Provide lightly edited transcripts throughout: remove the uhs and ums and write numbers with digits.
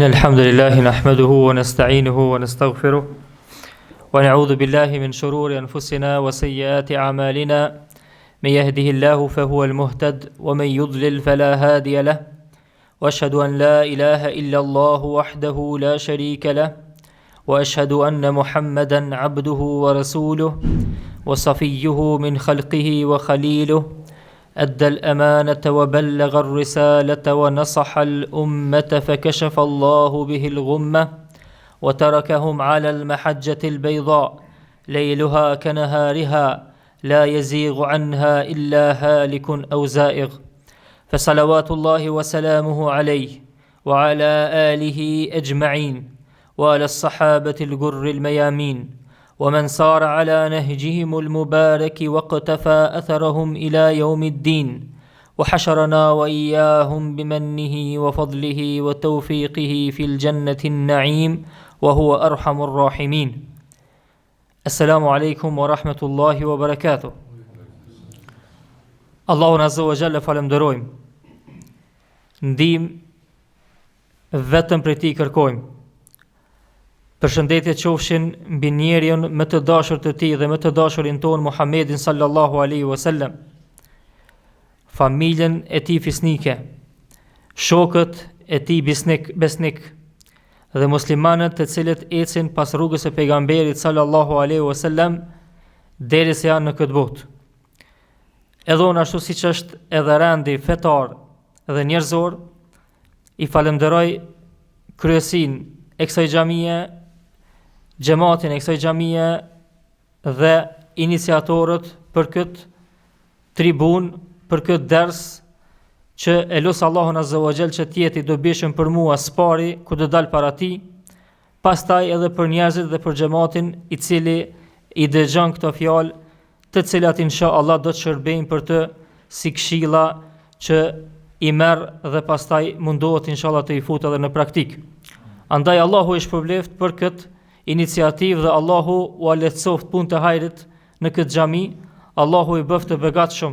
الحمد لله نحمده ونستعينه ونستغفره ونعوذ بالله من شرور أنفسنا وسيئات أعمالنا من يهده الله فهو المهتد ومن يضلل فلا هادي له وأشهد أن لا إله إلا الله وحده لا شريك له وأشهد أن محمدا عبده ورسوله وصفيه من خلقه وخليله أدى الأمانة وبلغ الرسالة ونصح الأمة فكشف الله به الغمة وتركهم على المحجة البيضاء ليلها كنهارها لا يزيغ عنها إلا هالك أو زائغ فصلوات الله وسلامه عليه وعلى آله أجمعين وعلى الصحابة الغر الميامين ومن صار على نهجهم المبارك واقتفى أثرهم إلى يوم الدين وحشرنا وإياهم بمنه وفضله وتوفيقه في الجنة النعيم وهو أرحم الراحمين. السلام عليكم ورحمة الله وبركاته. Allahun Azza wa Jalla falenderojmë. Ndihmë vetëm prej Tij kërkojmë. Përshëndetje qofshin mbi njeriun më të dashur të Tij dhe më të dashurin ton Muhammedin sallallahu alaihi wasallam, familjen e Tij fisnike, shokët e Tij besnik dhe muslimanët të cilët ecin pas rrugës së pejgamberit sallallahu alaihi wasallam derisa janë në këtë botë. Edhe unë ashtu siç është edhe rendi fetar dhe njerëzor, i falenderoj kryesin e kësaj xhamie, xhamatin e kësaj xhamie dhe iniciatorët për këtë tribun, për këtë ders që e lut Allahun Azza wa Jall që t'jeti dobishëm për mua spari ku do dal para Tij, pastaj edhe për njerëzit dhe për xhamatin i cili i dëgjon këto fjalë, të cilat inshallah do të shërbejnë për të si këshilla që i merr dhe pastaj mundohet inshallah të i futë edhe në praktik. Andaj Allahu i shpërbleft për këtë iniciativë dhe Allahu u lehtësoft punë të hajrit në këtë xhami, Allahu i bëft të begatshëm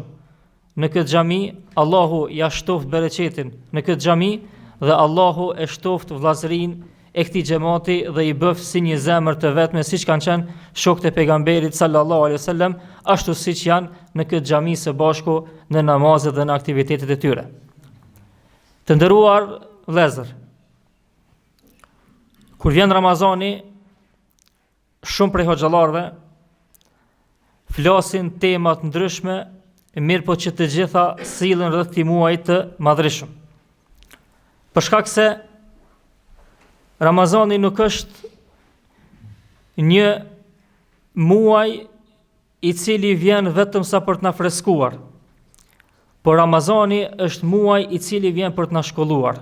në këtë xhami, Allahu ja shtoft bereqetin në këtë xhami dhe Allahu e shtoft vllazërinë e këtij xhamati dhe i bëft si një zemër të vetme siç kanë qenë shokët e pejgamberit sallallahu alaihi wasallam, ashtu siç janë në këtë xhami së bashku në namazet dhe në aktivitetet e tyre. Të nderuar vëllezër, kur vjen Ramazani, shumë prej hoxhallarëve flasin tema të ndryshme, mirë po që të gjitha sillen rreth këtij muaji të madhreshëm. Për shkak se Ramazani nuk është një muaj i cili vjen vetëm sa për të na freskuar, por Ramazani është muaj i cili vjen për të na shkolluar.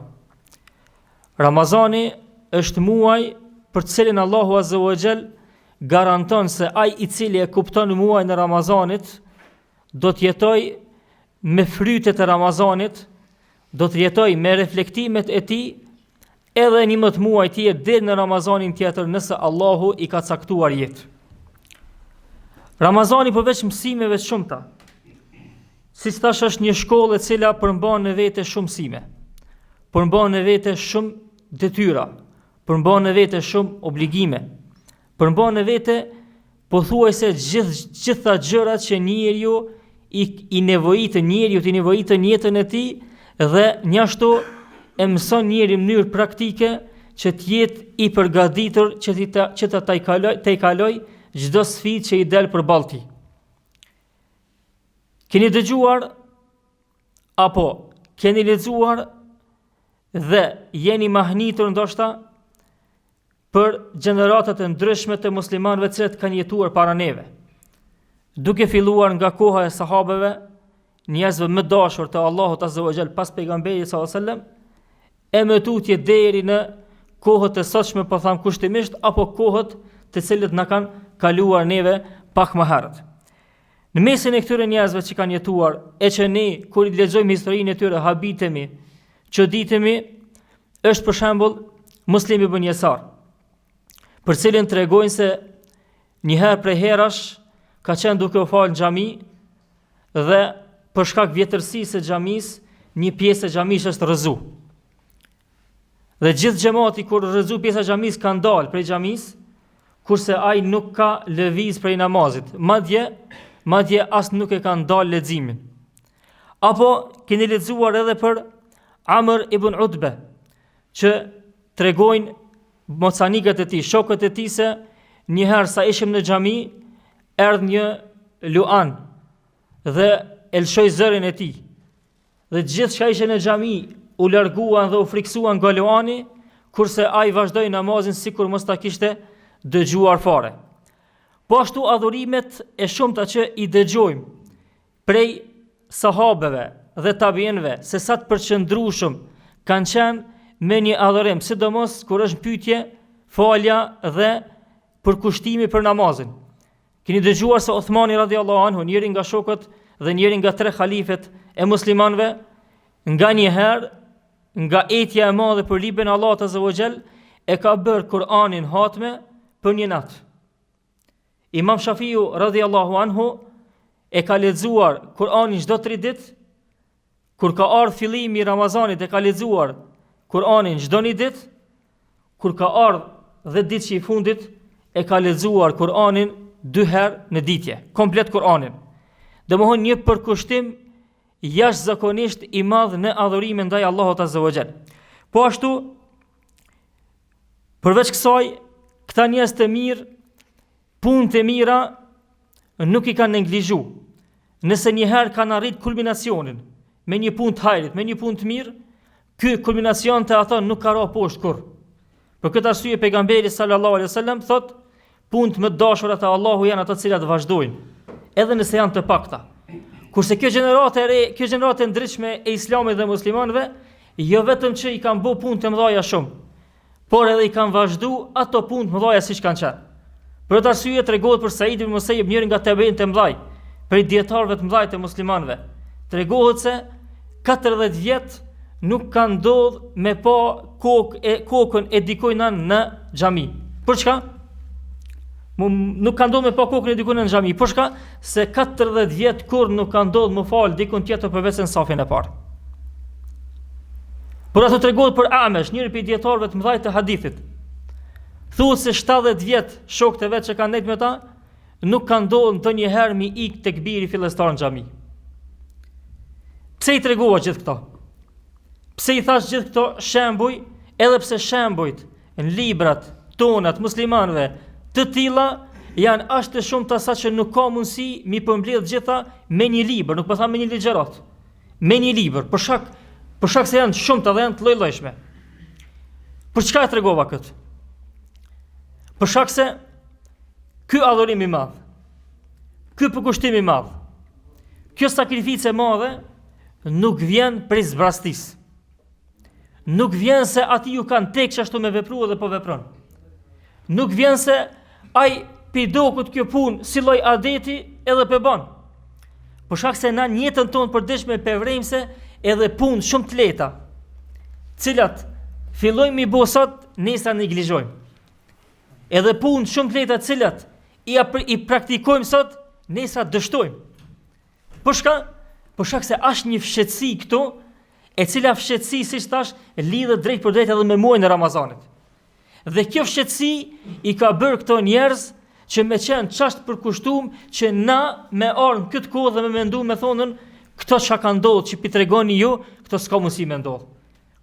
Ramazani është muaj për të cilin Allahu Azza wa Jall garanton se ai i cili e kupton muajin e Ramazanit do të jetoj me frytet e Ramazanit, do të jetoj me reflektimet e tij edhe një më të muaj tjetër deri në Ramazanin tjetër nëse Allahu i ka caktuar jetë. Ramazani përveç mësimeve të shumta, siç thash, është një shkollë e cila përmban në vete shumë mësime, përmban në vete shumë detyra, përmban në vete shumë obligime, përmban në vete pothuajse gjitha gjërat që njeriu i nevojitën jetën e tij dhe njashtu e mëson njeri në mënyrë praktike që të jetë i përgatitur që të i kaloj çdo sfidë që i del përballë tij. Keni dëgjuar apo keni lexuar dhe jeni mahnitur ndoshta për gjeneratat e ndryshme të muslimanëve që kanë jetuar para neve, duke filluar nga koha e sahabeve, njerëzve më dashur të Allahut Azza wa Jall pas pejgamberit sallallahu alaihi wasallam, e më tutje deri në kohët e sotshme, po tham kushtimisht, apo kohët të cilët na kanë kaluar neve pak më herët. Në mesin e këtyre njerëzve që kanë jetuar, e që ne kur i lexojmë historinë e tyre habitemi, çuditemi, është për shembull Muslim ibn Yasar, për cilin tregojnë se një herë prej herash ka qenë duke u falë në xhami dhe për shkak vjetërsisë së xhamisë, një pjesë e xhamisë është rrëzu. Dhe gjithë xhamati kur rrezu pjesa e xhamisë kanë dalë prej xhamisë, kurse ai nuk ka lëviz prej namazit. Madje as nuk e kanë dalë leximin. Apo keni lexuar edhe për Amr ibn Utbe, që tregojnë mocanikët e tij, shokët e tij se njëherë sa ishim në xhami, erdhi një luan dhe e lshoi zërin e tij. Dhe gjithë që ishin në xhami u larguan dhe u friksuan nga luani, kurse ai vazhdoi namazin sikur mos ta kishte dëgjuar fare. Po ashtu adhurimet e shumta që i dëgjojmë prej sahabeve dhe tabiinëve, se sa të përqendrueshëm kanë qenë me një adhurim, sidomos kur është pyetje, falja dhe përkushtimi për namazin. Keni dëgjuar se Uthmani radhiyallahu anhu, njëri nga shokët dhe njëri nga 3 halifet e muslimanëve, nga njëherë, nga etja e madhe për librin e Allahut azza wa xal, e ka bërë Kur'anin hatme për një natë. Imam Shafiu radhiyallahu anhu e ka lexuar Kur'anin çdo 3 ditë. Kur ka ardhur fillimi i Ramazanit e ka lexuar Kur'anin çdo një ditë. Kur ka ardhur 10 ditë që i fundit e ka lexuar Kur'anin 2 herë në ditje, komplet Kur'anin. Domthonjë një përkushtim jashtëzakonisht i madh në adhurimin ndaj Allahut azza wa xal. Po ashtu, përveç kësaj, këta njerëz të mirë, punë të mira nuk i kanë neglizhu. Nëse njëherë kanë arrit kulminacionin me një punë të hajrit, me një punë të mirë, ky kulminacion të ata nuk ka rënë poshtë kurrë. Për këtë arsye pejgamberi sallallahu alaihi wasallam thot, punët më të dashura te Allahu janë ato të cilat vazhdojnë, edhe nëse janë të pakta. Kurse kjo gjeneratë e re, kjo gjeneratë e ndritshme e Islamit dhe muslimanëve, jo vetëm që i kanë bërë punë të mëdha shumë, por edhe i kanë vazhduar ato punë të mëdha siç kanë qenë. Për këtë arsye tregohet për Said ibn Musayyib, njëri nga tabiin të mëdhaj, prej dietarëve të mëdhaj të muslimanëve. Tregohet se 40 vjet nuk ka ndodhur me pa kokën e dikujt në xhami. Për çka? Nuk ka ndodhur me pa kokën e dikujt në xhami. Për çka? Se 40 vjet kur nuk ka ndodhur më fal dikun tjetër përveç në safin e parë. Por ato tregohet për Amesh, njëri prej dietarëve të mëdhaj të hadithit. Thuhet se 70 vjet shokët e vet që kanë ndejt me ta, nuk kanë ndodhur ndonjëherë mi ik tekbiri fillestar në xhami. Pse i tregova gjithë këto? Pse i thash gjithë këto shembuj? Edhe pse shembujt në librat tona të muslimanëve të tilla janë aq të shumta sa që nuk ka mundësi mi përmbledh gjitha me një libër, nuk po them me një ligjërat. Me një libër, për shkak se janë shumta dhe janë të lloj-llojshme. Për çka e tregova këtë? Për shkak se ky adhurim i madh, ky përkushtim i madh, kjo sakrificë e madhe nuk vjen prej zbrastisë. Nuk vjen se ati ju kanë tek që ashtu me vepru edhe po vepron. Nuk vjen se ai pidokut kjo punë si lloj adeti edhe pe ban. Për shkak se na në jetën tonë përditshme pevrejmë edhe punë shumë të lehta, cilat fillojmë i bëj sot, nesër neglizhojmë. Edhe punë shumë të lehta cilat i praktikojmë sot, nesër dështojmë. Për shkak se është një fshetësi këtu, e cila fshetësi, siç thash, lidhet drejt për drejt edhe me muajin e Ramazanit. Dhe kjo fshetësi i ka bërë këto njerëz që me qenë çast përkushtuar që na me ardhmë këtë kohë dhe me mendu me thonën këto çka ka ndodhur që pi tregoni ju, këto s'ka mundësi me ndodh.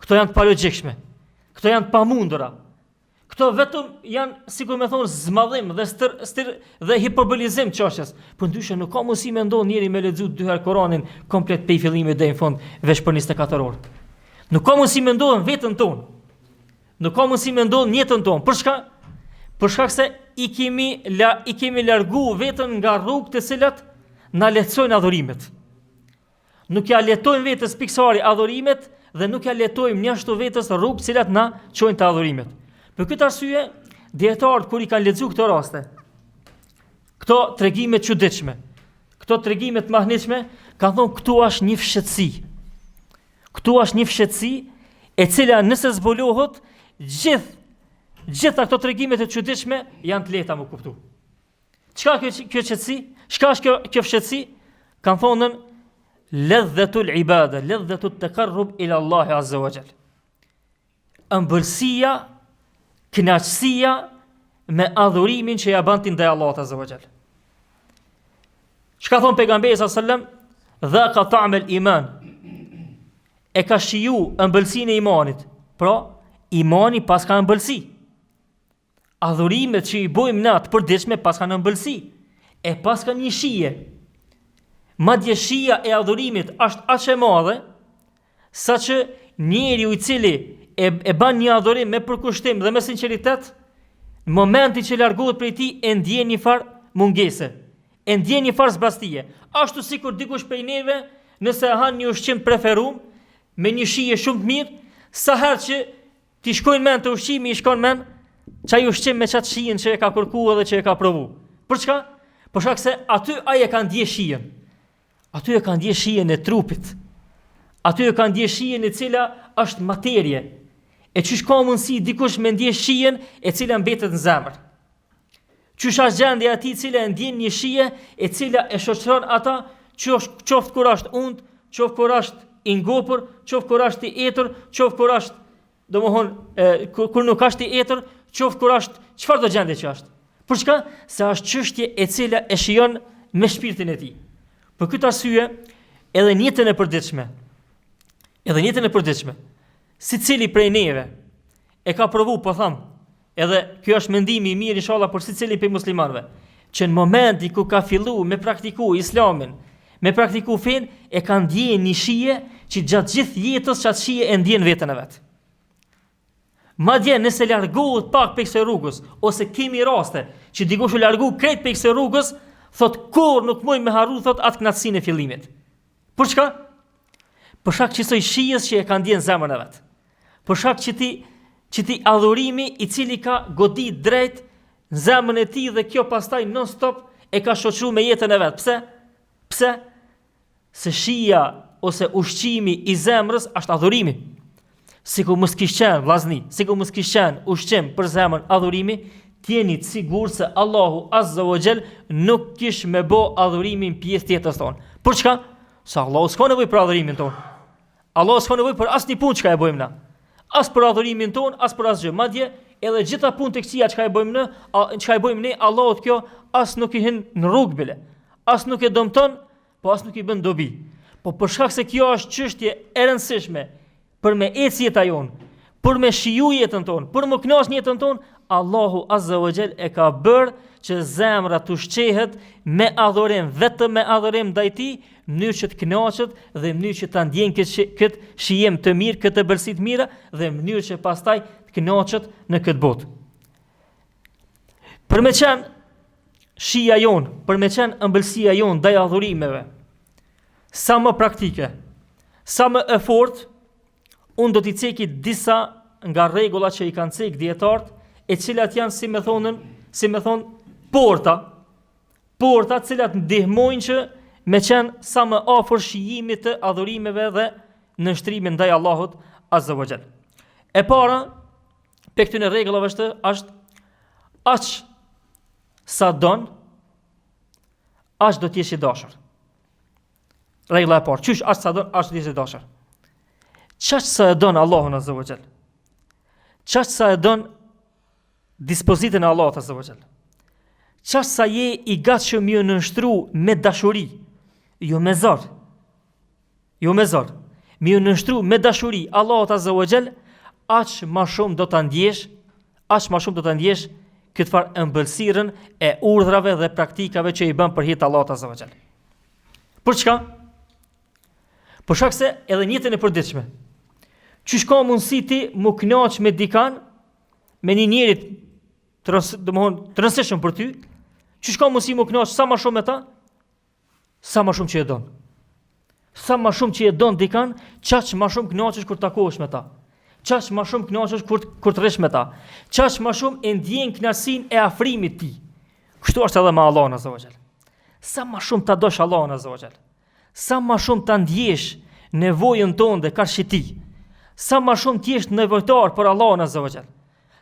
Këto janë të palogjikshme. Këto janë të pamundura. Këto vetëm janë, sikur me thonë, zmadhim dhe hiperbolizim çështjes. Por ndyshe nuk ka mundësi me ndodh njëri me lexu 2 herë Kur'anin komplet pej fillimit deri në fund veç për 24 orë. Nuk ka mundësi me ndodh në veten tonë. Nuk ka mundësi me ndodh në jetën tonë. Për çka? Për shkak se i kemi largu veten nga rrugët të cilat na lehtësojnë adhurimet. Nuk ja letojmë vetes piksari adhurimet dhe nuk ja letojmë njashtu vetes rrugët të cilat na çojnë te adhurimet. Për këtë arsye, dietarët kur i kanë lexuar këto raste, këto tregime të çuditshme, këto tregime të mahnitshme, kanë thonë këtu është një fshetësi. Këtu është një fshetësi e cila nëse zbulohet, gjitha këto tregime të çuditshme janë të lehta më kuptu. Çka kjo fshetësi? Çka është kjo fshetësi? Kanë thonën ladhatul ibada, ladhatut taqarrub ila Allah azza wa jall. ëmbëlsia, kënaqësia me adhurimin që ja bën ti ndaj Allahut azza wa jall. Çka thon pejgamberi sallallahu alajhi wasallam? Dhaqa ta'am al-iman. E ka shiju ëmbëlsinë e imanit. Pra, imani pas ka ëmbëlsi. Adhurimet që i bojmë na të përditshme pas kanë ëmbëlsi. E pas ka një shije. Madje shija e adhurimit është aq e madhe saqë njeriu i cili e bën një adhurim me përkushtim dhe me sinqeritet, në momentin që largohet prej tij e ndjen një farë mungese, e ndjen një farë zbastie. Ashtu sikur dikush prej neve, nëse han një ushqim preferum me një shije shumë të mirë, sa herë që ti shkojnë mend të ushqimi, i shkon mend çaj ushqim me çat shijen që e ka kërkuar dhe që e ka provu. Për çka? Për shkak se aty ai e ka ndje shijen. Aty e ka ndje shijen e trupit. Aty e ka ndje shijen e cila është materie. E çish ka mundësi dikush me ndje shijen e cila mbetet në zemër. Qysh është gjendja e atij cila e ndjen një shije e cila e shoqëron ata qoftë kur është und, qoftë kur është i ngopur, qoftë kur është i etur, qoftë kur është kur nuk është i etur, qoftë kur është çfarë do gjendje që është. Për çka? Se është çështje e cila e shijon me shpirtin e tij. Për këtë arsye, edhe në jetën e përditshme, sicili prej neve e ka provu, po them, edhe kjo është mendimi i mirë inshallah për secilin prej muslimanëve, që në momenti ku ka filluar me praktiku islamin, me praktiku fen, e ka ndjen një shije që gjatë gjithë jetës çat shije e ndjen veten e vet. Madje nëse largohet pak prej kësaj rrugës, ose kemi raste që dikush u largu krejt prej kësaj rrugës, thot kur nuk mund me harru thot atë kënaqësinë e fillimit. Për çka? Për shkak që soi shijes që e ka ndjen zemrën e vet. Për shkak që ti adhurimi i cili ka godit drejt në zemrën e tij dhe kjo pastaj non stop e ka shoqëruar me jetën e vet. Pse? Pse? Se shija ose ushqimi i zemrës është adhurimi. Sikur mos kish qenë vllazni, sikur mos kish qenë ushqim për zemrën adhurimi, t'jeni të sigurt se Allahu azza wa jall nuk kish me bë adhurimin pjesë tjetër tonë. Për çka? Se Allahu s'ka nevojë për adhurimin tonë. Allahu s'ka nevojë për asnjë punë që e bëjmë na. As për adhurimin tonë, as për asgjë. Madje edhe gjitha punë të këqija që e bëjmë ne, Allahut kjo as nuk i hin në rrugë bile. As nuk e dëmton, po as nuk i bën dobi. Po për shkak se kjo është çështje e rëndësishme për me ecë jeta jonë, për me shiju jetën tonë, për me kënaqë jetën tonë, Allahu azza wa jall e ka bërë që zemra të ushqehet me adhurim, vetëm me adhurim ndaj tij, në mënyrë që të kënaqet dhe në mënyrë që ta ndjen këtë shijem të mirë, këtë ëmbëlsi të mira dhe në mënyrë që pastaj të kënaqet në këtë botë. Për me qenë shija jonë, për me qenë ëmbëlsia jonë ndaj adhurimeve, sa më praktike, sa më e fortë, unë do t'i ceki disa nga rregullat që i kanë cek dietarët, e cilat janë si me thonë porta cilat ndihmojnë që me qenë sa më afër shijimit të adhurimeve dhe në shtrimin ndaj Allahut azza wa jall. E para, pe këtyre rregullave është aq sa don, aq do t'jesh i dashur. Rregulla e parë, qysh aq sa don, aq do t'jesh i dashur. Çaq sa e don Allahun azza wa jall. Çaq sa e don dispozitën e Allahut azza wa jall. Çaq sa je i gatshëm ju nënshtru me dashuri, jo me zor. Jo me zor. Me ju nënshtru me dashuri Allahut azza wa jall, aq më shumë do ta ndjesh, këtë farë ëmbëlsirën e urdhrave dhe praktikave që i bën për hir të Allahut azza wa jall. Për çka? Për shkak se edhe në jetën e përditshme, çish ka mundësi ti mu kënaq me dikan, me një njeri të rëndësishëm për ty, çish ka mundësi mu kënaq sa më shumë me ta, sa më shumë që e don. Sa më shumë që e don dikan, çaq më shumë kënaqesh kur takohesh me ta. Çaq më shumë kënaqesh kur të rresh me ta. Çaq më shumë e ndjen kënaqësinë e afrimit ti. Kështu është edhe me Allahun azza wa jall. Sa më shumë ta dosh Allahun azza wa jall, sa më shumë ta ndjesh nevojën tonë dhe karshi ti, sa më shumë t'jesh nevojtar për Allahun azza wa jall,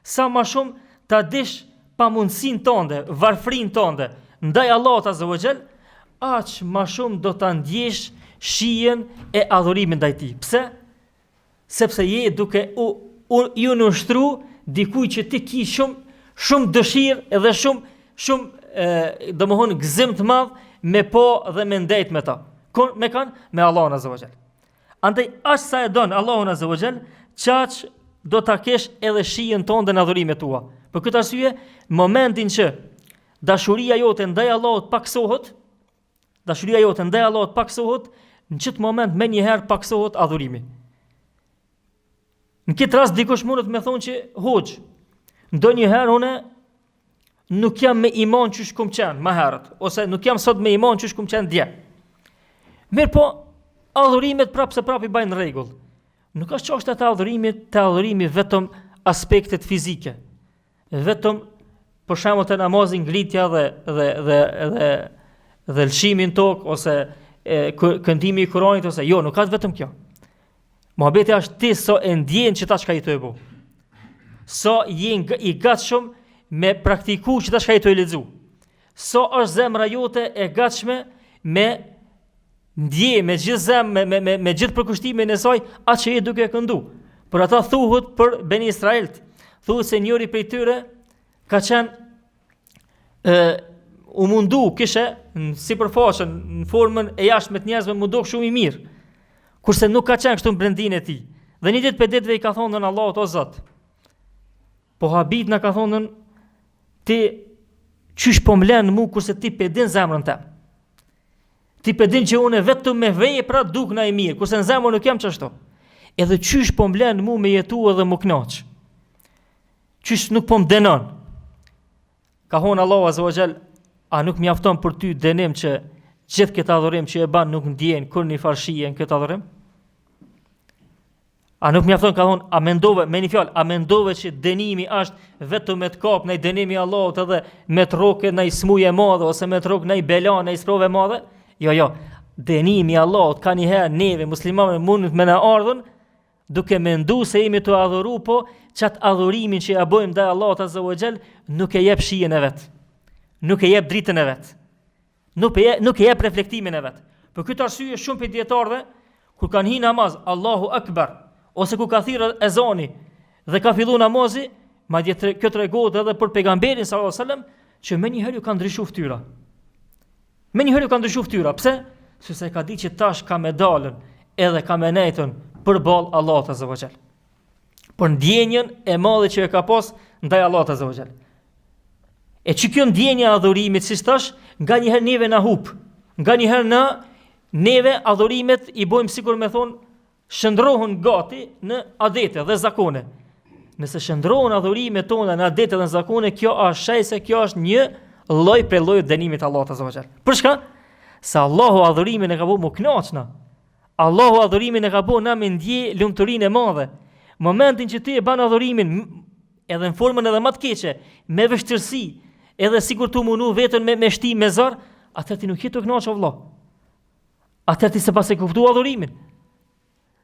sa më shumë ta dish pamundsinë tënde, varfrinë tënde ndaj Allahut azza wa jall, aq më shumë do ta ndjesh shijen e adhurimit ndaj tij. Pse? Sepse je duke u ju në ushtru dikuj që ti ki shumë dëshirë edhe shumë domethënë gëzim të madh me po dhe me ndejt me ta. Me Allahun azza wa jall. Andaj as sa e don Allahun azza wa jall, çaq do ta kesh edhe shijen tonë dhe në adhurimet tua. Për këtë arsye, momentin që dashuria jote ndaj Allahut paksohet, në çet moment më njëherë paksohet adhurimi. Në këtë rast dikush mundet me thonë që hoxh, ndonjëherë unë nuk jam me iman që shkum qenë më herët, ose nuk jam sot me iman që shkum qenë dje. Mirë po, adhurimet prapë i bajnë rregull. Nuk është çështja e adhurimi vetëm aspektet fizike. Vetëm për shembull të namazit nglitja dhe lëshimi në tokë ose këndimi i Kuranit ose jo, nuk ka vetëm kjo. Muhabeti është ti so e ndjen që ta çka i të e bu. So je i gatshëm me praktiku që ta çka i të e lexu. So është zemra jote e gatshme me ndje, me gjithë zemë, me gjithë përkushtimin e saj, atë që je duke këndu. Por ata thuhet për Beni Israelt, thuhet se njëri prej tyre ka qenë u mundu, kishe në sipërfaqen, në formën e jashtme të njerëzve mundu shumë i mirë, kurse nuk ka qenë kështu në brendin e tij. Dhe një ditë për ditëve i ka thonë Allahut, o Zot, po habit na ka thonë ti qysh po mlen mu kurse ti pe din zemrën tem. Ti pe din që unë vetëm me vepra duk na i mirë, kurse në zemër nuk jam çashtu. Edhe qysh po mlen mu me jetu edhe më knaq. Qysh nuk po më denon. Ka thonë Allahu azza wa jall, a nuk mjafton për ty dënim që gjithë këtë adhurim që e ban nuk ndjen kur një farshije në këtë adhurim? A nuk mjafton, ka thonë, a mendove që dënimi është vetëm me të kap në dënimi i Allahut edhe me të rrokë në smuje e madhe ose me të rrokë në bela në sprove e madhe? Jo, dënimi i Allahut ka një herë neve muslimanëve mund me na ardhën duke mendu se jemi të adhuru, po çat adhurimin që ja bëjmë ndaj Allahut azza wa jall nuk e jep shijen e vet. Nuk e jep dritën e vet. Nuk e jep reflektimin e vet. Për këtë arsye shumë për dietarëve kur kanë hi namaz Allahu Akbar ose ku ka thirrë ezani dhe ka filluar namazi, madje kjo tregohet edhe për pejgamberin sallallahu alajhi wasallam që më njëherë ju ka ndryshuar fytyra. Pse? Sepse ka ditë që tash ka me dalën edhe ka me nejtën përballë Allahut azza wa jall. Por ndjenjën e madhe që e ka pas ndaj Allahut azza wa jall. E që kjo ndjenja e adhurimit, si thash, nganjëherë neve na hub. Nganjëherë neve adhurimet i bëjmë sikur me thonë shndrohen gati në adete dhe zakone. Nëse shndrohen adhurimet tona në adete dhe në zakone, kjo është shaj se kjo është një lloj prej llojit dënimit të Allahut azza wa jall. Për çka? Se Allahu adhurimin e ka bëu më kënaqna. Allahu adhurimin e ka bëu na me ndje lumturinë e madhe. Momentin që ti e ban adhurimin edhe në formën edhe më të keqe, me vështirësi, edhe sikur tu mundu veten me shtim me zor, atë ti nuk je të kënaqur vëlla. Atë ti s'e kuptuar adhurimin.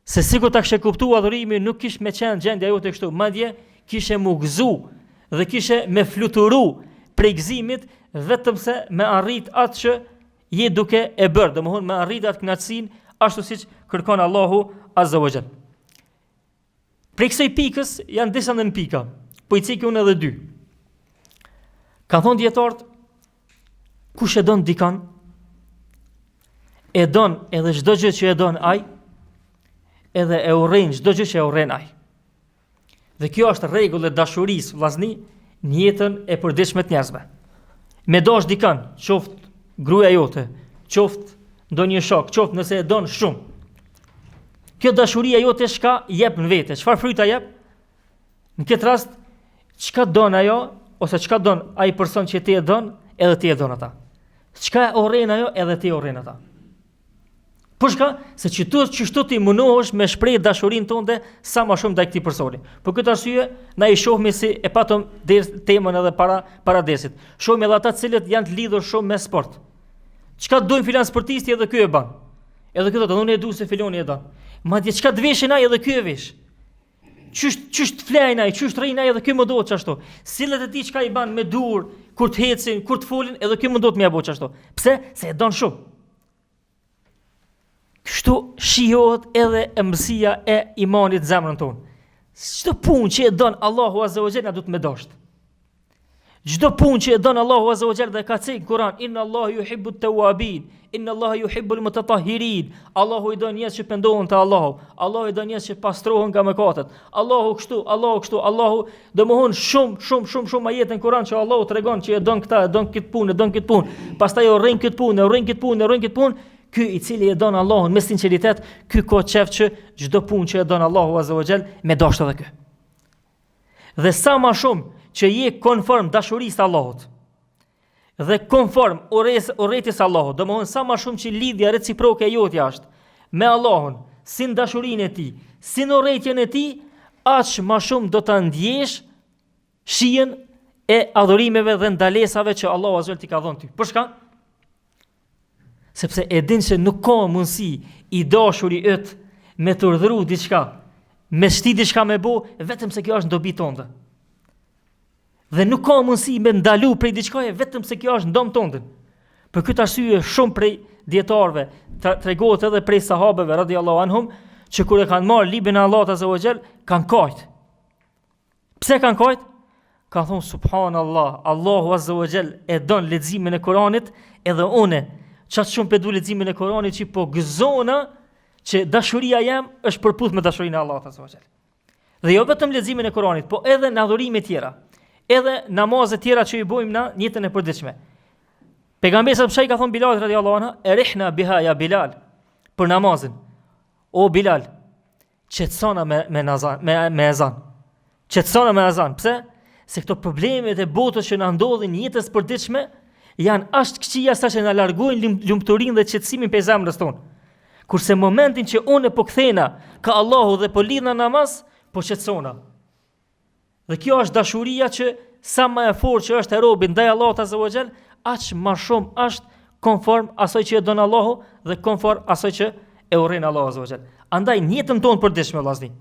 Se sikur ta kishe kuptuar adhurimin, nuk kish me qenë gjendja jote kështu, madje kishe mu gëzu dhe kishe me fluturu prej gëzimit vetëm se me arrit atë që je duke e bërë, domethënë me arrit atë kënaqësinë ashtu siç kërkon Allahu azza wa jall. Prej kësaj pikës janë disa nën pika, po i cekë unë edhe dy. Ka thonë dietarët, kush e don dikan, e don edhe çdo gjë që e don ai, edhe e urren çdo gjë që e urren ai. Dhe kjo është rregull e dashurisë, vllazni, në jetën e përditshme të njerëzve. Me dash dikan, qoftë gruaja jote, qoftë ndonjë shok, qoftë nëse e don shumë. Kjo dashuria jote çka jep në vete? Çfarë fryta jep? Në këtë rast, çka don ajo ose çka don ai person që ti e don, edhe ti e don ata. Çka e urren ajo, edhe ti e urren ata. Për shka? Se që ti munohesh me shpreh dashurinë tënde sa më shumë ndaj këtij personi. Për këtë arsye, na i shohmi si e patëm temën edhe para dersit. Shohmi edhe ata të cilët janë të lidhur shumë me sport. Çka duin filan sportisti edhe ky e bën. Edhe ky thotë, unë e du se filoni e don. Madje çka të veshin ai edhe ky e vesh. Çysh të flejnë ai, çysh të rrin ai edhe ky më duhet çashtu. Sillet e tij çka i bën me dur, kur të hecin, kur të folin, edhe ky më duhet më ia bëj çashtu. Pse? Se e don shumë. Kështu shijohet edhe ëmbësia e imanit në zemrën tonë. çdo punë që e don Allahu Azza wa Jalla do të më dosht. Çdo punë që e don Allahu Azza wa Jalla dhe ka thënë Kur'an, inna Allahu yuhibbu at-tawwabin, inna Allahu yuhibbu al-mutatahhirin. Allahu i don njerëz që pendohen te Allahu. Allahu i don njerëz që pastrohen nga mëkatet. Allahu kështu, Allahu domthon shumë ajete në Kur'an që Allahu tregon që e don këtë, e don këtë punë, pastaj urrin këtë punë. Ky i cili e don Allahun me sinqeritet, ky ka qef që çdo punë që e don Allahu Azza wa Jall me dashur edhe ky. Dhe sa më shumë që je konform dashurisë Allahut dhe konform urrëtisë Allahut, domthon sa më shumë që lidhja reciproke e jote është me Allahun, si në dashurinë e tij, si në urrëtitjen e tij, aq më shumë do ta ndjesh shijen e adhurimeve dhe ndalesave që Allahu Azza wa Jall t'i ka dhënë ty. Për shkak sepse e din se nuk ka mundësi i dashuri yt me të urdhëru diçka, me shti diçka me bo, vetëm se kjo është dobi tonë. Dhe nuk ka mundësi me ndalu prej diçkaje, vetëm se kjo është ndomë tonë. Për këtë arsye shumë prej dietarëve tregohet edhe prej sahabeve radhiyallahu anhum që kur e kanë marrë librin e Allahut Azza wa Jall kanë kajt. Pse kanë kajt? Kanë thonë subhanallah, Allahu Azza wa Jall e don leximin e Kuranit, edhe unë qatë shumë për du leximin e Koranit që po gëzona që dashuria jam është përputh me dashurinë e Allahut Azza wa Jall. Dhe jo vetëm leximin e Koranit, po edhe në adhurime tjera, edhe namazet tjera që i bojmë na në jetën e përditshme. Pejgamberi sa ka thonë Bilal radhiyallahu anhu, erihna biha ya Bilal, për namazin. O Bilal, qetësona me ezan. Qetësona me ezan. Pse? Se këto problemet e botës që na ndodhin në jetën e përditshme janë ashtë këqia sa që na largojnë lumturinë dhe qetësimin për zemrës tonë. Kurse momentin që unë po kthena ka Allahu dhe po lidhna namaz, po qetësona. Dhe kjo është dashuria që sa më e fortë që është e robit ndaj Allahut Azza wa Jall, aq më shumë është konform asaj që e don Allahu dhe konform asaj që e urren Allahu Azza wa Jall. Andaj në jetën tonë përditshme vëllazëri.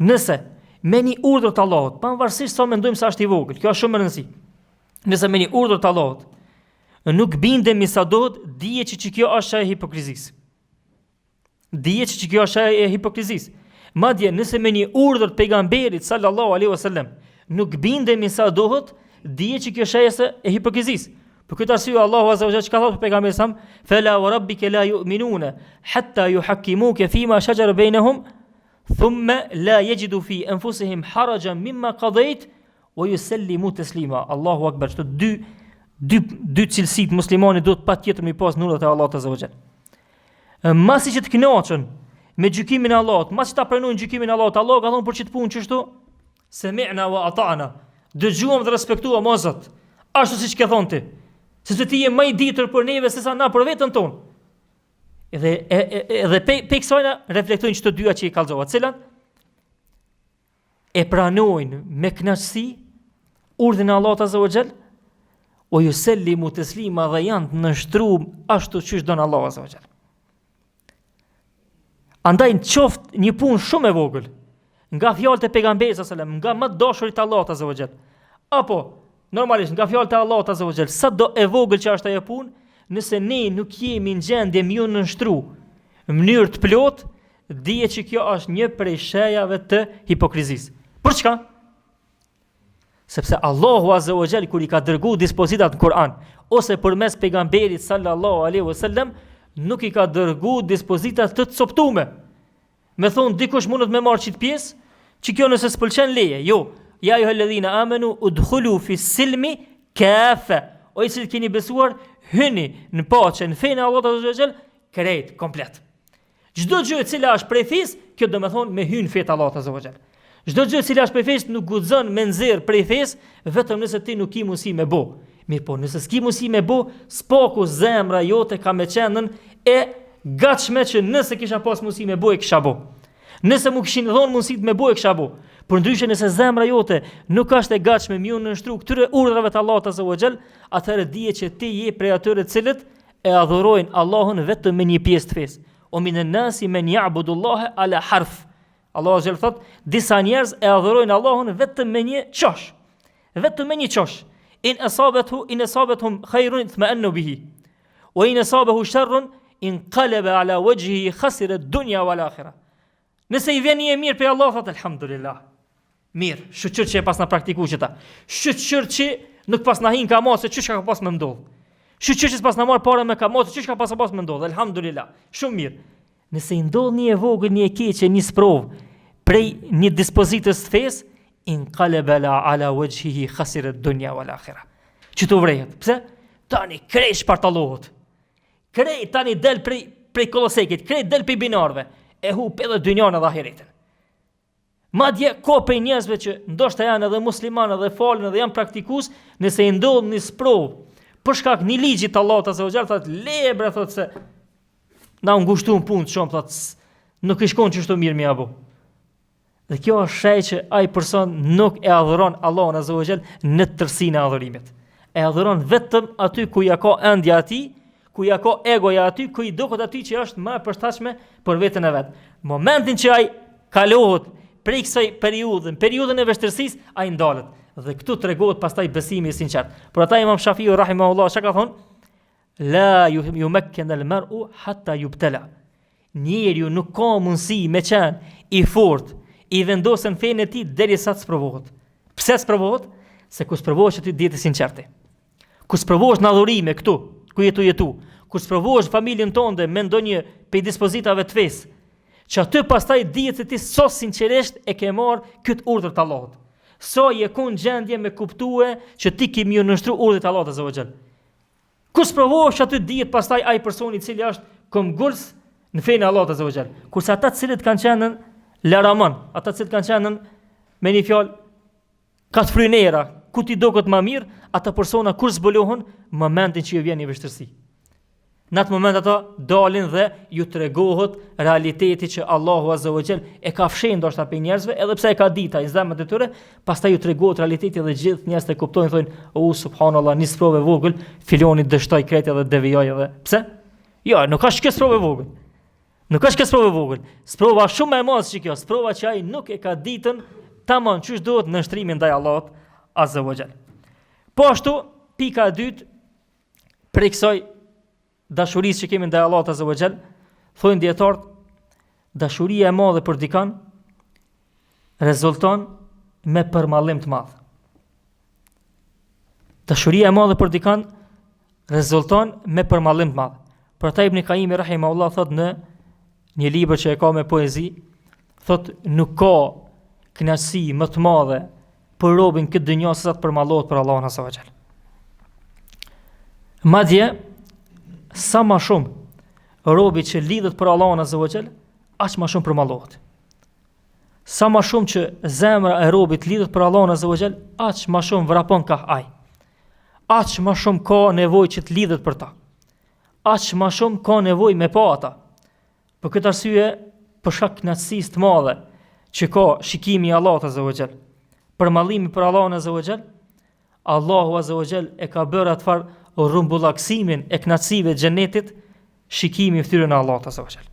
Nëse me një urdhër të Allahut, pavarësisht sa mendojmë se është i vogël, kjo është shumë e rëndësishme. Nëse me një urdhër të Allahut nuk bindemi sa duhet, dije që kjo është e hipokrizisë. Madje nëse me një urdhër të pejgamberit sallallahu alaihi wasallam nuk bindemi sa duhet, dije që kjo është e hipokrizisë. Për këtë arsye Allahu Azza wa Jalla ka thënë pejgamberit sam, "Fala wa rabbika la yu'minuna hatta yuhakkimuka fima shajara bainahum, thumma la yajidu fi anfusihim harajan mimma qadayt wa yusallimu taslima." Allahu Akbar. Këto dy cilësit muslimanit duhet patjetër me pas në urdhët e Allahut Azza wa Jall. Masi që të kënaqen me gjykimin e Allahut, masi ta pranojnë gjykimin e Allahut, Allahu ka thonë për çit punë çështu, sami'na wa ata'na. Dëgjuam dhe respektuam o Zot. Ashtu siç ke thonë ti. Sepse ti je më i ditur për neve sesa na për veten tonë. Edhe pe kësajna reflektojnë çdo dyja që i kallzova, cilat e pranojnë me kënaqësi urdhën e Allahut Azza wa Jall, o yusallimu taslima, dhe janë të nështruar ashtu siç don Allahu Azza wa Jall. Andaj në qoftë një punë shumë e vogël, nga fjalët e pejgamberit sallallahu alajhi wasallam, nga më dashurit e Allahut Azza wa Jall, apo normalisht nga fjalët e Allahut Azza wa Jall, sa do e vogël që është ajo punë, nëse ne nuk jemi në gjendje me ju nënshtruar në mënyrë të plotë, dije që kjo është një prej shejave të hipokrizisë. Për çka? Sepse Allahu Azza wa Jall kur i ka dërguar dispozitat në Kur'an ose përmes pejgamberit sallallahu alaihi wasallam, nuk i ka dërguar dispozitat të coptume. Me thonë dikush mundet me marrë qitë pjesë, që kjo nëse s'pëlqen leje. Jo, ja ju helledhina amenu udkhulu fi silmi kafa. O i cilë keni besuar, hyni në paqe, në fejnë e Allahut Azza wa Jall, krejt, komplet. Çdo gjë e cila është prej fesë, kjo do me thonë me hynë fejtë Allahut Azza wa Jall. Çdo gjë e cila është prej fesë nuk guxon me nxjerr prej fesë, vetëm nëse ti nuk ki mundësi me bo. Mirë po, nëse s'ki mundësi me bo, s'paku zemra jote ka me qenën e gatshme që nëse kisha pas mundësi me bo e kisha bo. Nëse mu kishin dhënë mundësi me bo e kisha bo. Por ndryshe nëse zemra jote nuk është e gatshme me ju nënshtru këtyre urdhrave të Allahut Azza wa Jall, atëherë dije që ti je prej atyre të cilët e adhurojnë Allahun vetëm me një pjesë të fesë. O minan nasi men ya'budullaha ala harf. Allahu Azza wa Jall thot, disa njerëz e adhurojnë Allahun vetëm me një çosh. Vetëm me një çosh. In asabethum khairun itma'annu bihi. Wa in asabahu sharrun inqalaba ala wajhihi khasira ad-dunya wal akhirah. Nëse i vjen një e mirë për Allah, thot elhamdulillah. Mirë, shoqër që e pas na praktikuar që ta. Shoqër që nuk pas na hin kamoce, çish ka pas më ndodh. Shoqër që pas na marr parë me kamoce, çish ka pas më ndodh. Elhamdulillah. Shumë mirë. Nëse i ndodh një e vogël, një e keqe, një sprov prej një dispozitës të fesë, in qalbala ala wajhihi khasira ad-dunya wal akhirah. Që të vrejet. Pse? Tani kresh partallohet. Krej tani del prej kolosekit, krej del prej binarve. E hup edhe dynjan edhe ahiretin. Madje ko prej njerëzve që ndoshta janë edhe muslimanë edhe falën edhe janë praktikues, nëse i ndodh një sprov për shkak një ligji të Allahut azza wa jall, thotë lebre, thotë se na ngushtuan punë shumë, thotë nuk i shkon çështë mirë mi apo. Dhe kjo është shaj që ai person nuk e adhuron Allahun azza wa jall në tërsinë e adhurimit. E adhuron vetëm aty ku ja ka endja atij, ku ja ka egoja aty, ku i duket aty që është më e përshtatshme për veten e vet. Momentin që ai kalohet prej kësaj periudhën e vështirësisë, ai ndalet. Dhe këtu tregohet pastaj besimi i sinqert. Por ata Imam Shafiu rahimahullah çka ka thonë? La yumakkin al-mar'u hatta yubtala. Njeriu nuk ka mundësi me qenë i fortë, i vendosën fenë e tij derisa të sprovohet. Pse sprovohet? Se kur sprovohesh aty dihet i sinqerti. Kur sprovohesh në adhurime këtu, ku jetu, kur sprovohesh familjen tënde me ndonjë prej dispozitave të fesë, që aty pastaj dihet se ti so sinqerisht e ke marr këtë urdhër të Allahut. So je kun gjendje me kuptue që ti ke më nështru urdhët të Allahut azza wa jall. Kur sprovohesh aty dihet pastaj ai personi i cili është këmbgulës në fenë e Allahut azza wa jall. Kurse ata të cilët kanë qenë laramon, ata të cilët kanë qenë me një fjalë katfrynera, ku ti duket më mirë, ata persona kur zbulohen momentin që ju vjen një vështirësi. Në atë moment ata dalin dhe ju tregohet realiteti që Allahu azza wa jall e ka fshehur ndoshta pe njerëzve, edhe pse e ka ditë ai zemrat e tyre, pastaj ju tregohet realiteti dhe gjithë njerëzit e kuptojnë, thonë, "O subhanallahu, nis provë vogël, filoni dështoi kretë edhe devijoi edhe." Pse? Jo, nuk ka shkës provë vogël. Nuk ka shkës provë vogël. Sprova shumë më e madhe se kjo, sprova që ai nuk e ka ditën tamam çish duhet në shtrimin ndaj Allahut azza wa jall. Po ashtu, pika e dytë për kësaj dashurisë që kemi ndaj Allahut azza wa jall, thonë dietarët, dashuria e madhe për dikën rezulton me përmallim të madh. Dashuria e madhe për dikën rezulton me përmallim të madh. Për ata Ibn Qayyim rahimahullah thotë në një libër që e ka me poezi, thotë nuk ka kënaqësi më të madhe për robën këtë dynjë sa të përmallohet për Allahun azza wa jall. Madje sa më shumë robi që lidhet për Allahun azza wa jall, aq më shumë përmallohet. Sa më shumë që zemra e robit lidhet për Allahun azza wa jall, aq më shumë vrapon ka ai. Aq më shumë ka nevojë që të lidhet për ta. Aq më shumë ka nevojë me pa ata. Për këtë arsye, për shkak kënaqësisë të madhe që ka shikimi i Allahut azza wa jall, përmallimi për Allahun azza wa jall, Allahu azza wa jall e ka bërë atë rumbullaksimin e kënaqësive të xhenetit, shikimi i fytyrën e Allahut azza wa jall.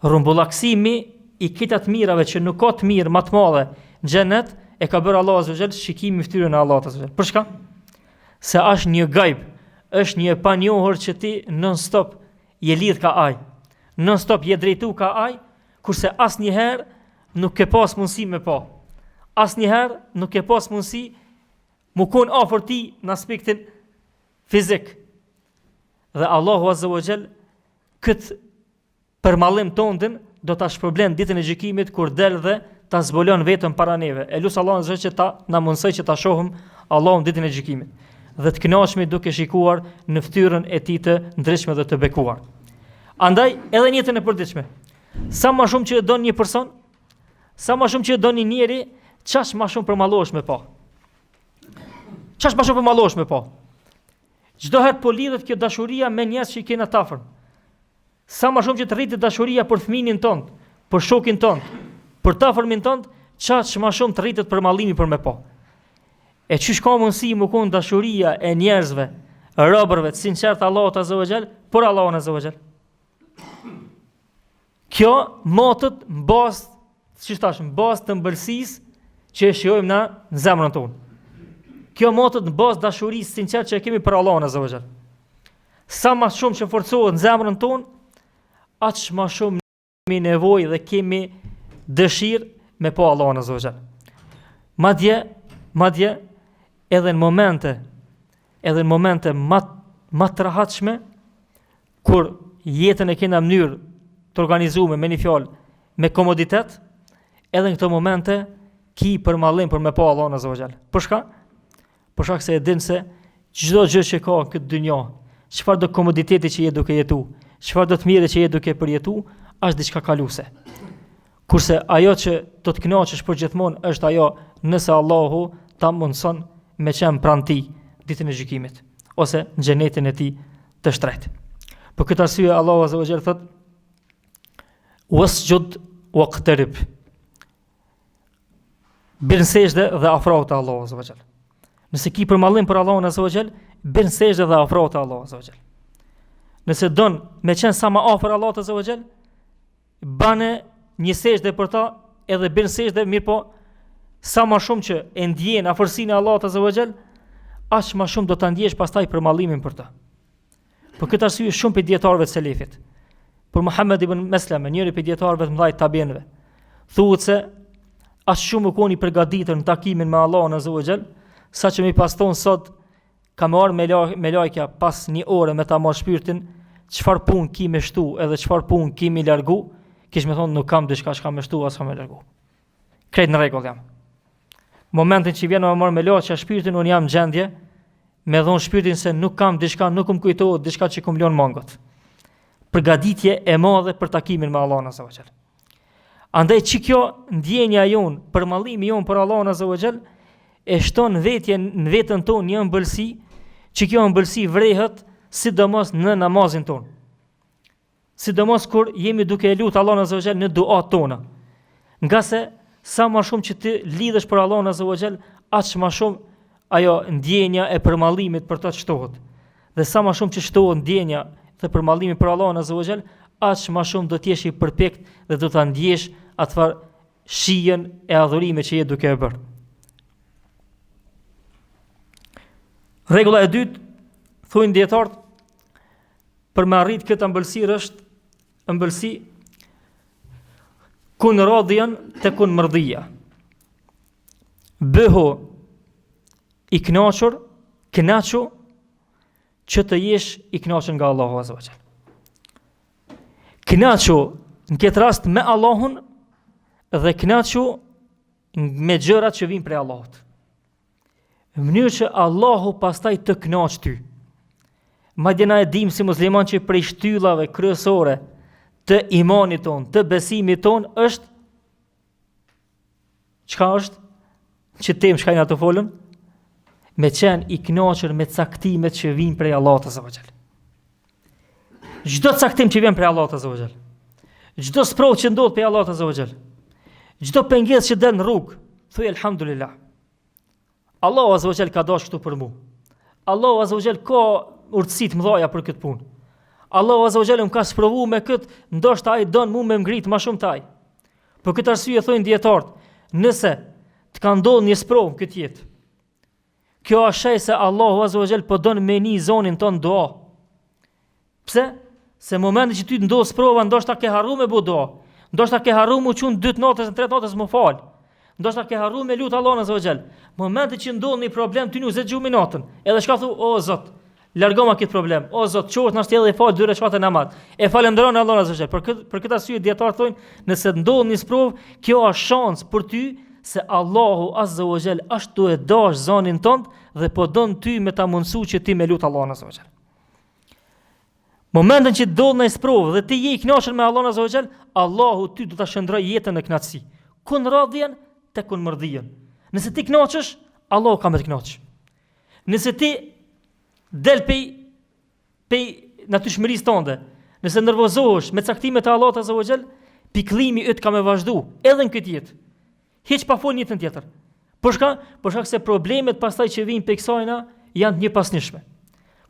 Rumbullaksimi i këta të mirave që nuk ka të mirë më të madhe në xhenet, e ka bërë Allahu azza wa jall shikimi i fytyrën e Allahut azza wa jall. Për çka? Se është një gajb, është një e panjohur që ti non stop je lidh ka ai. Non stop je drejtu ka ai, kurse asnjëherë nuk ke pas mundësi me pa. Asnjëherë nuk ke pas mundësi mu kon afër ti në aspektin fizik. Dhe Allahu azza wa jall këtë përmallim tondën do ta shpërblen ditën e gjykimit kur del dhe ta zbulon vetëm para neve. E lut Allahun azza që ta na mundsoj që ta shohim Allahun ditën e gjykimit dhe të kënaqemi duke shikuar në fytyrën e tij të ndritshme dhe të bekuar. Andaj edhe në jetën e përditshme, sa më shumë që e don një person, sa më shumë që e don një njeri, çash më shumë përmallohesh me pa. Çash më shumë përmallohesh me pa. Çdo herë po lidhet kjo dashuria me njerëz që i kanë afër. Sa më shumë që të rritet dashuria për fëminin tënd, për shokin tënd, për të afërmin tënd, çash më shumë të rritet përmallimi për me pa. E çish ka mundësi më kon dashuria e njerëzve, robërve të sinqertë Allahut azza wa jall, por Allahun azza wa jall. Kjo motot në bazë, si thash, në bazë të ëmbëlsisë që e shijojmë na në zemrën tonë. Kjo motot në bazë dashurisë sinqertë që e kemi për Allahun azza wa jall. Sa më shumë që forcohet në zemrën tonë, aq më shumë kemi nevojë dhe kemi dëshirë me po Allahun azza wa jall. Madje edhe në momente më të rahatshme, kur jetën e kena mënyrë të organizuar me një fjalë, me komoditet, edhe në këto momente ki përmallim për me pa Allahun azza wa jall. Për shka? Për shkak se e din se çdo gjë që ka në këtë dynjë, çfarë do komoditeti që je duke jetu, çfarë do të mire që je duke përjetu, është diçka kaluese. Kurse ajo që do të kënaqesh për gjithmonë është ajo nëse Allahu ta mundson me qenë pranë tij ditën e gjykimit, ose në xhenetin e tij të shtrenjtë. Për këtë arsye Allahu azza wa jall thot: "Wasjud waqtarib." Bën sejdë dhe afrohu te Allahu azza wa jall. Nëse ki përmallim për Allahun azza wa jall, bën sejdë dhe afrohu te Allahu azza wa jall. Nëse don me qenë sa më afër Allahut azza wa jall, bane një sejdë për ta, edhe bën sejdë, mirë po sa më shumë që e ndjen afërsinë e Allahut azza wa jall, aq më shumë do ta ndjesh pastaj përmallimin për ta. Për këtë arsye shumë prej dietarëve të selefit, për Muhammed ibn Mesleme, njëri prej dietarëve të mëdhtë tabiinëve, thuhet se aq shumë u koni përgatitur në takimin me Allahun azza wa jall, saqë mi pas thonë sot ka marrë me lajkja pas një ore me ta marrë shpirtin, çfarë punë ki me shtu edhe çfarë punë ki me largu, kish me thonë nuk kam diçka që kam me shtu as kam me largu. Krejt në rregull jam. Momentin që vjen me marrë me lajkja shpirtin, unë jam në gjendje me dhon shpirtin se nuk kam diçka, nuk më kujtohet diçka që kum lën mangut. Përgatitje e madhe për takimin me Allahun azza wa jall. Andaj që kjo ndjenja jon, përmallimi jon për Allahun azza wa jall, e shton në vetën tonë një ëmbëlsi, që kjo ëmbëlsi vrehet sidomos në namazin tonë. Sidomos kur jemi duke e lutur Allahun azza wa jall në duat tona. Nga se sa më shumë që ti lidhesh për Allahun azza wa jall, aq më shumë ajo ndjenja e përmallimit për të shtohet. Dhe sa më shumë që shtohet ndjenja dhe përmallimi për Allahun azza wa jall, aq më shumë do të jesh i përpjekt dhe do ta ndjesh atë shijen e adhurimit që je duke e bërë. Rregulla e dytë, thonë dietarët, për me arrit këtë ëmbëlsi është ëmbëlsi kun radhian te kun mardhia. Bëho i kënaqur, kënaqu që të jesh i kënaqur nga Allahu azza wa jall. Kënaqu në këtë rast me Allahun dhe kënaqu me gjërat që vijnë prej Allahut. Në mënyrë që Allahu pastaj të kënaq ty. Madje na e dim si musliman që prej shtyllave kryesore të imanit ton, të besimit ton është çka është? Që temë shkajnë ato folën? Me qenë i kënaqur me caktimet që vijnë prej Allahut azza wa jall. Çdo caktim që vjen prej Allahut azza wa jall, çdo sprovë që ndodh prej Allahut azza wa jall, çdo pengesë që del në rrugë, thuaj elhamdulillah. Allahu azza wa jall ka dashur këtu për mua. Allahu azza wa jall ka urtësi të mëdha për këtë punë. Allahu azza wa jall më ka sprovuar me këtë, ndoshta ai don mua me ngrit më shumë taj. Për këtë arsye thonë dietarët, nëse të ka ndodhur një sprovë këtë jetë, kjo është shej se Allahu azza wa jall po don me një zonin ton dua. Pse? Se momenti që ty të ndodh sprova, ndoshta ke harruar me bu dua. Ndoshta ke harruar mu qun 2 natës, 3 natës më fal. Ndoshta ke harruar me lut Allahun azza wa jall. Momenti që ndodh një problem ty nuk zë gjumin natën. Edhe shka thu, o Zot, largoma këtë problem. O Zot, qoft na shtjell dhe fal 2 rekate namaz. E falenderon Allahun azza wa jall. Për këtë arsye dietar thonë, nëse ndodh një sprovë, kjo është shans për ty se Allahu azza wa jall ashtu e dash zonin tënd dhe po don ty me ta mundsu që ti me lut Allahun azza wa jall. Momentin që ndodh një sprovë dhe ti je i kënaqur me Allahun azza wa jall, Allahu ty do ta shndroj jetën në kënaqësi. Kun radhien te kun mardhien. Nëse ti kënaqesh, Allahu ka me të kënaqë. Nëse ti del pe natyrshmërisë tënde, nëse nervozohesh me caktimet e Allahut azza wa jall, pikëllimi yt ka me vazhdu edhe në këtë jetë. Hiç pa fol jetën tjetër. Për shkak se problemet pastaj që vijnë pe kësajna janë të njëpasnjshme.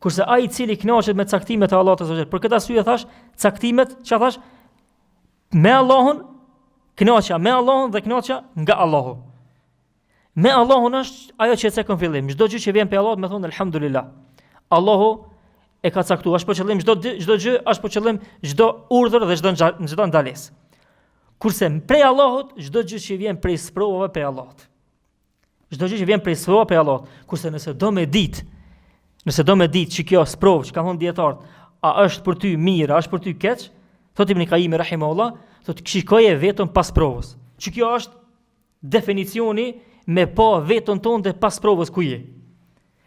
Kurse ai i cili kënaqet me caktimet e Allahut azza wa jall, për këtë arsye thash, caktimet, çfarë thash? Me Allahun, kënaqja me Allahun dhe kënaqja nga Allahu. Me Allahun është ajo që e cekon fillim. Çdo gjë që vjen prej Allahut, më thon elhamdulillah. Allahu e ka caktuar, është për qëllim çdo gjë, është për qëllim çdo urdhër dhe çdo ndalesë. Kurse prej Allahut, çdo gjë që vjen prej sprovave prej Allahut. Çdo gjë që vjen prej sprovave prej Allahut. Kurse nëse do me ditë që kjo sprovë, që ka thonë dietarët, a është për ty mirë, a është për ty keq, thotë Ibn Qayyim rahimahullah, thotë shikoje vetëm pas provës. Që kjo është definicioni me pa vetën tonë pas provës ku je.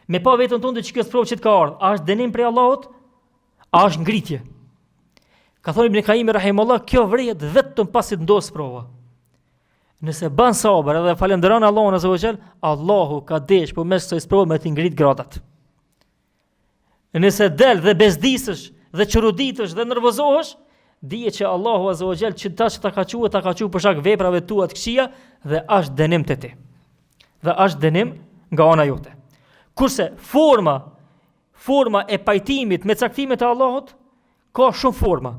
Me pa vetën tonë që kjo sprovë që të ka ardhur, a është dënim prej Allahut, a është ngritje. Ka thonë Ibn Qayyim rahimahullah, kjo vrihet vetëm pasi të ndodhë sprova. Nëse ban sabër edhe falenderon Allahun azza wa jall, Allahu ka desh për mes kësaj sprove me të ngrit gratat. Nëse del dhe bezdisësh dhe çuruditësh dhe nervozohesh, dije që Allahu azza wa jall që ta ka quë për shkak veprave tua të këqija dhe është dënim te ti. Dhe është dënim nga ana jote. Kurse forma e pajtimit me caktimet e Allahut ka shumë forma.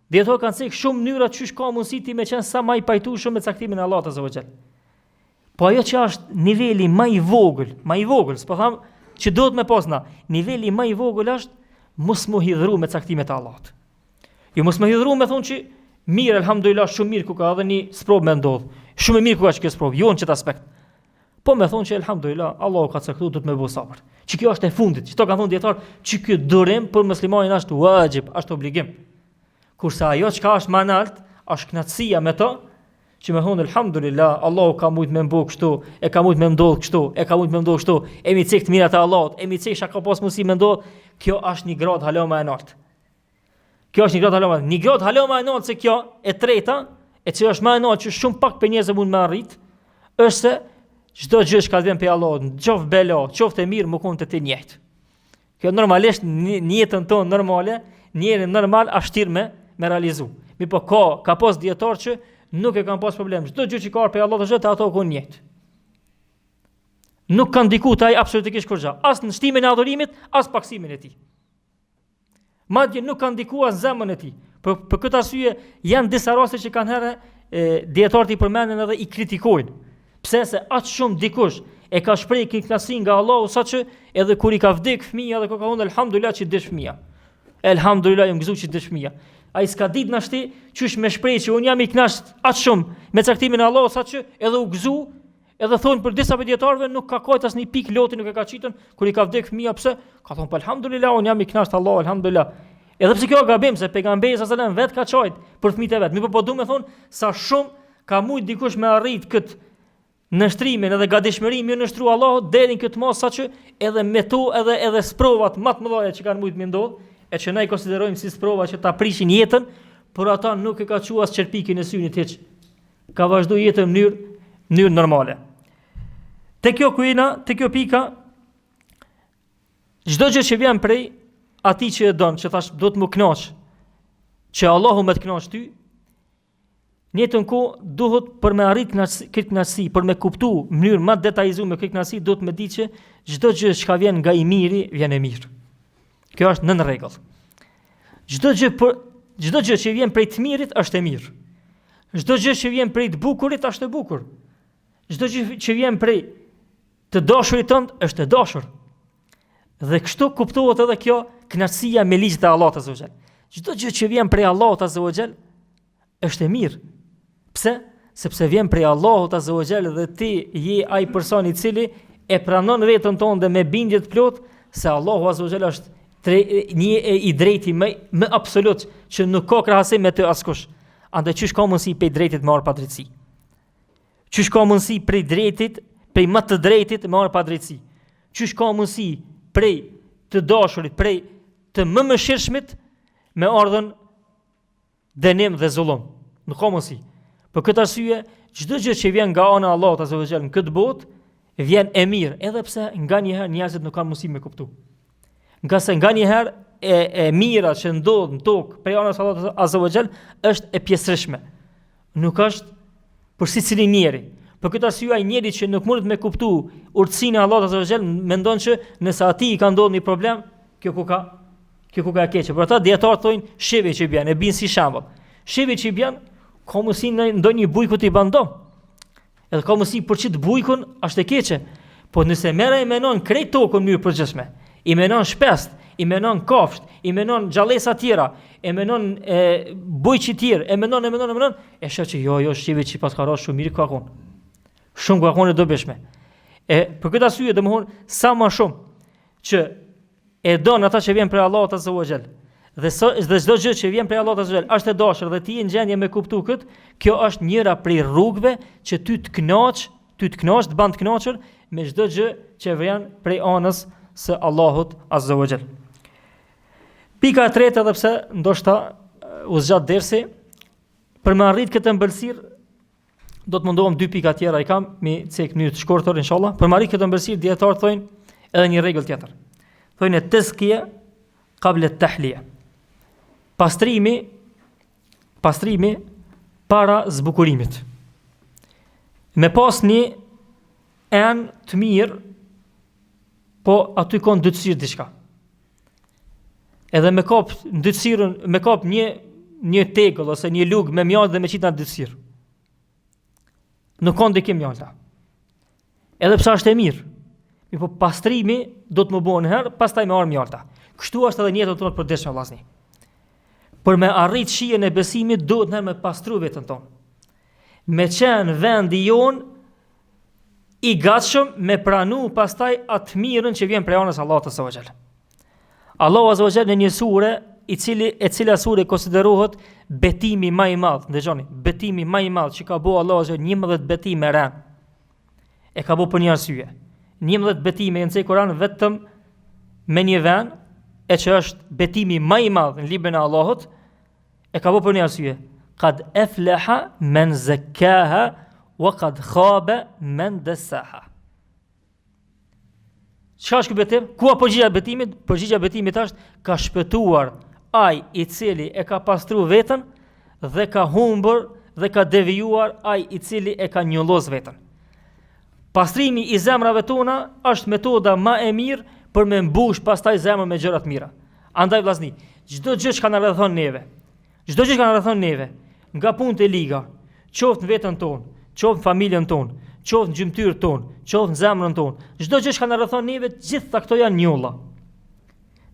Dieto kanë thënë shumë mënyra çysh ka mundësi ti me qenë sa më i pajtueshëm me caktimin e Allahut azza wa jall. Po ajo që është niveli më i vogël, s'po tham që duhet me pasna, niveli më i vogël është mos mu hidhru me caktimet e Allahut. Jo mos më hidhru me thonë që mirë, elhamdulillah, shumë mirë ku ka edhe një sprovë me ndodh. Shumë mirë ku ka që kjo sprovë, jo në çet aspekt. Po me thonë që elhamdulillah, Allahu ka caktuar do të më bëj sabër. Që kjo është e fundit. Çto kanë thonë dietar, që ky durim për muslimanin është wajib, është obligim. Kurse ajo çka është më lart, është knatësia me to, që me thonë elhamdulillah, Allahu ka mujt me mbu kështu, e ka mujt me ndodh kështu, e ka mujt me ndodh kështu, e mi cek të mirat e Allahut, e mi cek sa ka pas mundësi me ndodh, kjo është një gradë hala më e lartë. Kjo është një gradë hala më e lartë. Një gradë hala më e lartë se kjo, e treta, e që është më e lartë që shumë pak për njerëz mund me arrit, është se çdo gjë që ka vjen prej Allahut, qoftë bela, qoftë e mirë, më kon të ti njëjtë. Kjo normalisht në jetën tonë normale, njëri normal ashtir me realizu. Mi po ka pas dietar që nuk e kanë pas problem. Çdo gjë që ka prej Allahut është ato ku njëjtë. Nuk kanë ndikuar ai absolutisht kurrë, as në shtimin e adhurimit, as paksimin e tij. Madje nuk kanë ndikuar në zemrën e tij. Për këtë arsye janë disa raste që kanë herë dietarët i përmenden edhe i kritikojnë. Pse se aq shumë dikush e ka shprehë kënaqësi nga Allahu saqë edhe kur i ka vdek fëmia dhe ka thonë elhamdulillah që dish fëmia. Elhamdulillah jam gëzuar që dish fëmia. Ai s'ka ditë na shti qysh me shprehë që un jam i kënaqur aq shumë me caktimin e Allahut saqë edhe u gëzu, edhe thonë për disa dietarëve nuk ka kujt asnjë pikë loti nuk e ka qitën kur i ka vdek fëmia. Pse? Ka thonë po elhamdulillah un jam i kënaqur Allahu elhamdulillah. Edhe pse kjo gabim se pejgamberi sallallahu alajhi wasallam vet ka çojt për fëmijët e vet. Mi po duam të thonë sa shumë ka mujt dikush me arrit këtë nështrimin edhe gatishmërimin e nështruar Allahut deri në këtë mos saqë edhe me to edhe sprovat më të mëdha që kanë mujt më ndodh, e që ne i konsiderojmë si sprova që ta prishin jetën, por ata nuk e ka quajtur as çerpikin e synit hiç. Ka vazhduar jetën në mënyrë normale. Te kjo pika, çdo gjë që vjen prej atij që e don, që thash do të më kënaq, që Allahu më të kënaq ty, në jetën ku duhet për me arrit këtë kënaqësi, për me kuptu në mënyrë më detajzuar me këtë kënaqësi, duhet me di që çdo gjë që vjen nga i miri, vjen e mirë. Kjo është nën rregull. Çdo gjë që vjen prej të mirit është e mirë. Çdo gjë që vjen prej të bukurit është e bukur. Çdo gjë që vjen prej të dashurit tënd është e dashur. Dhe kështu kuptohet edhe kjo kënaqësia me ligjet e Allahut azza wa jall. Çdo gjë që vjen prej Allahut azza wa jall është e mirë. Pse? Sepse vjen prej Allahut azza wa jall dhe ti je ai person i cili e pranon veten tonë dhe me bindje të plot se Allahu azza wa jall është një i drejti më absolut që nuk ka krahasim me të askush. Andaj çish ka mundësi prej drejtit me marr pa drejtësi. Çish ka mundësi prej drejtit, prej më të drejtit me marr pa drejtësi. Çish ka mundësi prej të dashurit, prej të më mëshirshmit me ardhën dënim dhe zullum. Nuk ka mundësi. Për këtë arsye, çdo gjë që vjen nga ana e Allahut azza wa jall në këtë botë vjen e mirë, edhe pse nganjëherë njerëzit nuk kanë mundësi me kuptu. Nga se nganjëherë e mira që ndodh në tokë prej anës Allahut azza wa jall është e pjesërishme. Nuk është për secilin njeri. Për këtë arsye ai njeri që nuk mundet me kuptu urtësinë e Allahut azza wa jall mendon që nëse atij i ka ndodhur një problem, kjo ku ka e keqe. Por ata dietarët thonë shive që bën, e bin si shembull. Shive që bën ka mundësi në ndonjë bujku të i bandon. Edhe ka mundësi për çit bujkun është e keqe. Po nëse merre e menon krejt tokën në mënyrë përgjithshme, i menon shpest, i menon kafsht, i menon gjallësa tjera, e menon bujqi tjerë, e menon, e shoh që jo, shive që pas ka rrosh shumë mirë ka kon. Shumë ka kon e dobishme. E për këtë arsye domthon sa më shumë që e don ata që vjen prej Allahut azza wa xal. Dhe çdo gjë që vjen prej Allahut azza wa xal është e dashur dhe ti je në gjendje me kuptu kët, kjo është njëra prej rrugëve që ty të kënaq, të ban të kënaqur me çdo gjë që vjen prej anës së Allahut azza wa xal. Pika e tretë, edhe pse ndoshta u zgjat dersi, për më arrit këtë ëmbëlsirë do të mundohem 2 pika tjera i kam, mi cek në të shkurtër inshallah. Për më arrit këtë ëmbëlsirë dietar thonë edhe një rregull tjetër. Thonë tazkiya qabla at-tahliya. Pastrimi para zbukurimit. Me pas një enë të mirë, po aty ka ndëtësirë diçka. Edhe me kap ndëtësirën, me kap një tegëll ose një lugë me mjaltë dhe me qitë në ndëtësirë. Nuk ka ndikim mjalta. Edhe pse është e mirë. Po pastrimi do të më bëhen herë, pastaj me arë mjalta. Kështu është edhe në jetën tonë të përditshme vllazni. Për me arrit shijen e besimit duhet ne me pastru vetën tonë. Me qenë vendi jon i gatshëm me pranu pastaj atë mirën që vjen prej anës Allahut azza wa xal. Allahu azza wa xal në një sure e cila sure konsiderohet betimi më i madh, dëgjoni, betimi më i madh që ka bëu Allahu azza wa xal 11 betime rën. E ka bëu për një arsye. 11 betime në Kur'an vetëm me një vend, e që është betimi më i madh në librin e Allahut, e ka bëu për një arsye. Qad aflaha man zakkaha wa qad khaba man dassaha. Çka është ky betim? Ku apo përgjigja betimit? Përgjigja betimit është ka shpëtuar ai i cili e ka pastruar veten dhe ka humbur dhe ka devijuar ai i cili e ka njollos veten. Pastrimi i zemrave tona është metoda më e mirë për me mbush pastaj zemrën me gjëra të mira. Andaj vllazni, çdo gjë që na rrethon neve, nga punët e liga, qoftë në veten tonë, qoftë në familjen tonë, qoftë në gjymtyrën tonë, qoftë në zemrën tonë, çdo gjë që na rrethon neve, gjitha këto janë njolla.